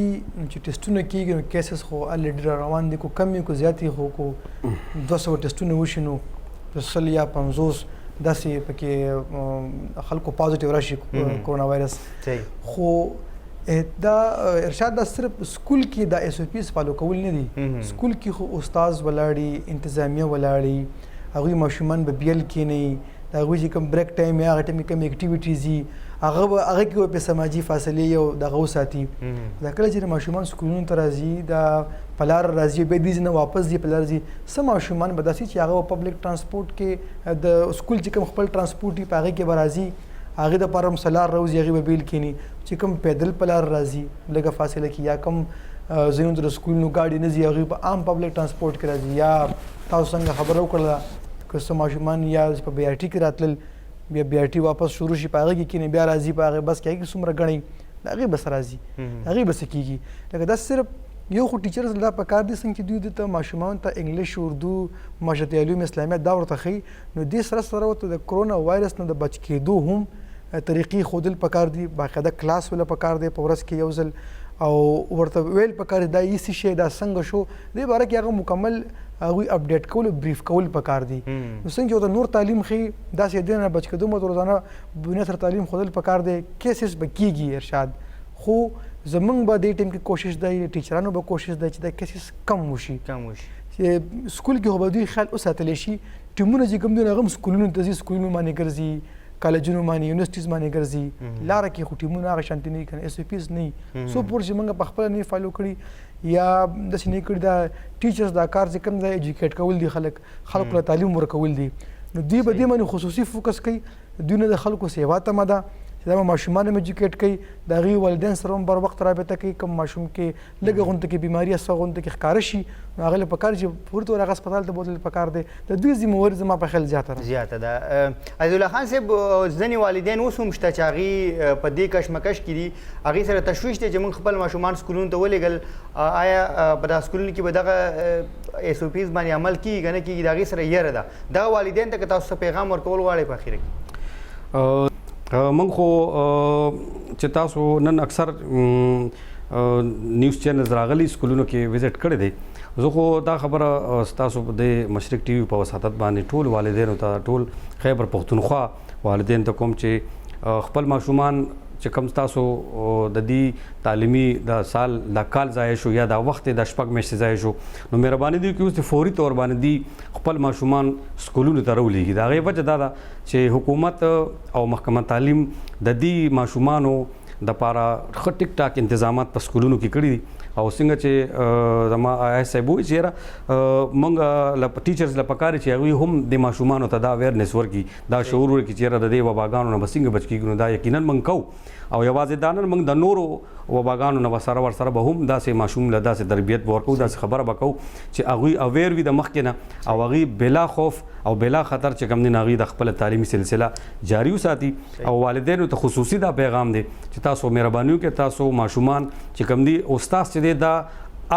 چې ټیسټونه کیږي نو کیسز خو الریډي روان دي کو کم کو زیاتې خو کو 200 ټیسټونه وشي نو 100 یا 50 داسې پکې خلکو پازیټیو راشي کورونا وایرس خو دا ارشاد دا صرف سکول کې دا ایس او پیز فالو کول نه دي سکول کې خو استاد ولاړي انتظامیه ولاړي هغوی ماشومان به بیل کینی د هغوی چې کوم بریک ټایم یا هغه ټایم کې کوم اکټیویټیز دي هغه کې په سماجي فاصلې یو دغه وساتي دا کله چې ماشومان سکولونو ته راځي دا پلار راځي به دې نه واپس دي پلار راځي سم ماشومان به داسې چې هغه پبلک ترانسپورت کې د سکول چې کوم خپل ترانسپورت په هغه کې به راځي هغه د پاره مسلار روز هغه به بیل کینی چې کوم پیدل پلار راځي لږه فاصله کې یا کوم زینو در سکول نو گاډي نه زی هغه په عام پبلک ترانسپورت کې راځي یا تاسو څنګه خبرو کړل که سم ماشومان یا په بي ار ټي کې راتل بیا بي ار ټي واپس شروع شي پاره کې کینی بیا راځي پاره بس کې څومره غني هغه بس راځي هغه بس کیږي لکه دا صرف یو خو ټیچرز لا پکار دي څنګه چې دوی ته ماشومان ته انګلیش اردو معاشرتي علوم اسلامیات دا ورته خي نو دې سره سره ورته د کرونا وایرس نه د بچ کېدو هم طریقې خودل پکار دي باقاعده کلاس ولا پکار دی په ورځ کې یو ځل او ورته ویل پکار دی دا ایسی شی دا څنګه شو دې باره کې هغه مکمل هغوی اپډیټ کول بریف کول پکار دي نو څنګه د نور تعلیم خي داسې دې نه بچ کېدو مو روزانه بنیاد سره تعلیم خودل پکار دی کیسز به کیږي ارشاد خو زمونږ به دې ټیم کې کوشش دی ټیچرانو به کوشش دی چې دا کیسز کم وشي چې سکول کې خو به دوی خیال وساتلی شي ټیمونه چې کوم دي هغه هم سکولونو ته ځي سکولونو باندې ګرځي کالجونو باندې یونیورسټیز باندې ګرځي لاره کې خو ټیمونه هغه شانتي نه کنه ایس او پیز نه سو پور چې موږ په خپل نه فالو کړی یا د سینې کړی دا ټیچرز دا کار چې کوم ځای ایجوکیټ کول دي خلکو له تعلیم ورکول دي نو دوی به دې باندې خصوصي فوکس کوي دوی نه د خلکو سیوا ته مده چې دا ماشومان هم ایجوکیټ کوي د هغوی والدین سره هم بر وخت رابطه کوي کوم ماشوم کې لږه غونته کې بیماري هسته غونته کې ښکاره شي نو هغه له پکار چې پورته ور هغه هسپتال ته بوتل پکار دی د دوی ذمہواري زما په خیال زیاته ده عزیز الله خان صاحب ځینې والدین اوس هم شته چې هغوی په دې کشمکش کې دي هغوی سره تشویش دی چې موږ خپل ماشومان سکولونو ته ولېږل آیا په دا سکولونو کې به دغه ایس او پیز باندې عمل کیږي که نه کیږي د هغوی سره یره ده دغه والدین ته که تاسو څه پیغام ورکول غواړئ په اخره کې موږ خو چې تاسو نن اکثر نیوز چینلز راغلي سکولونو کې وزټ کړی دی زه خو دا خبره ستاسو د مشرق ټي وي په وساطت باندې ټول والدینو ته ټول خیبر پښتونخوا والدین ته کوم چې خپل ماشومان چې کوم تاسو د دې تعلیمي د سال د کال ضایع شو یا د وخت د شپږ میاشتې ضایع شو نو مهرباني دی چې اوس فوري تور باندې دی خپل ماشومان سکولونو ته راولېږي د هغې وجه دا ده چې حکومت او محکمه تعلیم د دې ماشومانو دپاره ښه ټیک ټاک انتظامات په سکولونو کې کړي دي او څنګه چې زما آی صاحب وایي چې یاره موږ ټیچرز له پکار چې هغوی هم د ماشومانو ته دا اویرنس ورکړي دا شعور ورکړي چې یاره د دې وباګانو نه به څنګه بچ کېږو نو دا یقینا موږ کوو او یوازې دا نه موږ د نورو وباګانو نه ورسره به هم داسې ماشوم له داسې تربیت به ورکوو داسې خبره به کوو چې هغوی اویر وي د مخکې نه او هغوی بلا خوف او بلا خطر چې کوم دي هغوی د خپله تعلیمي سلسله جاري وساتي او والدینو ته خصوصي دا پیغام دی چې تاسو مهرباني وکړئ تاسو ماشومان چې کوم دي استاد چې دی دا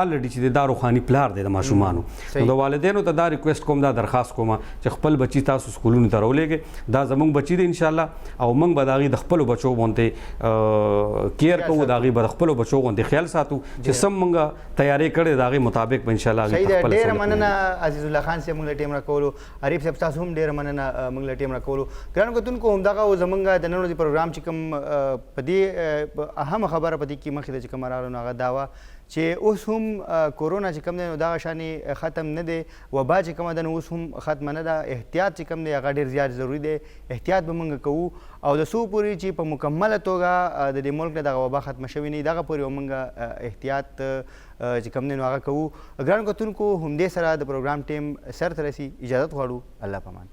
الریډي چې دا روحاني پلار دی د ماشومانو نو د والدینو ته دا ریکویسټ کوم دا درخواست کوم چې خپل بچي تاسو سکولونو ته راولېږئ دا زموږ بچي دی انشاءالله او موږ به د هغوی د خپلو بچو غوندې کیر کوو د هغوی به د خپلو بچو غوندې خیال ساتو چې سم موږ تیاری کړې د هغوی مطابق به انشاءالله صحیح ده ډېره مننه عزیز الله خان صاحب موږ له ټیم راکولو عریف صاحب تاسو هم ډېره مننه موږ له ټیم راکولو ګرانو کتونکو همدغه زموږ د نن ورځې پروګرام چې کوم په دې اهمه خبره په دې کې مخکې ده چې کومه راغله نو هغه دا وه چې اوس هم کورونا چې کوم دی نو دغه شانې ختم نه دی وبا چې کومه ده نو اوس هم ختمه نه ده احتیاط چې کوم دی هغه ډېر زیات ضروري دی احتیاط به موږ کوو او د څو پورې چې په مکمله توګه د دې ملک نه دغه وبا ختمه شوې نه دغه پورې به موږ احتیاط چې کوم دی نو هغه کوو ګرانو کتونکو همدې سره د پروګرام ټیم سر ته رسي اجازت غواړو الله پامان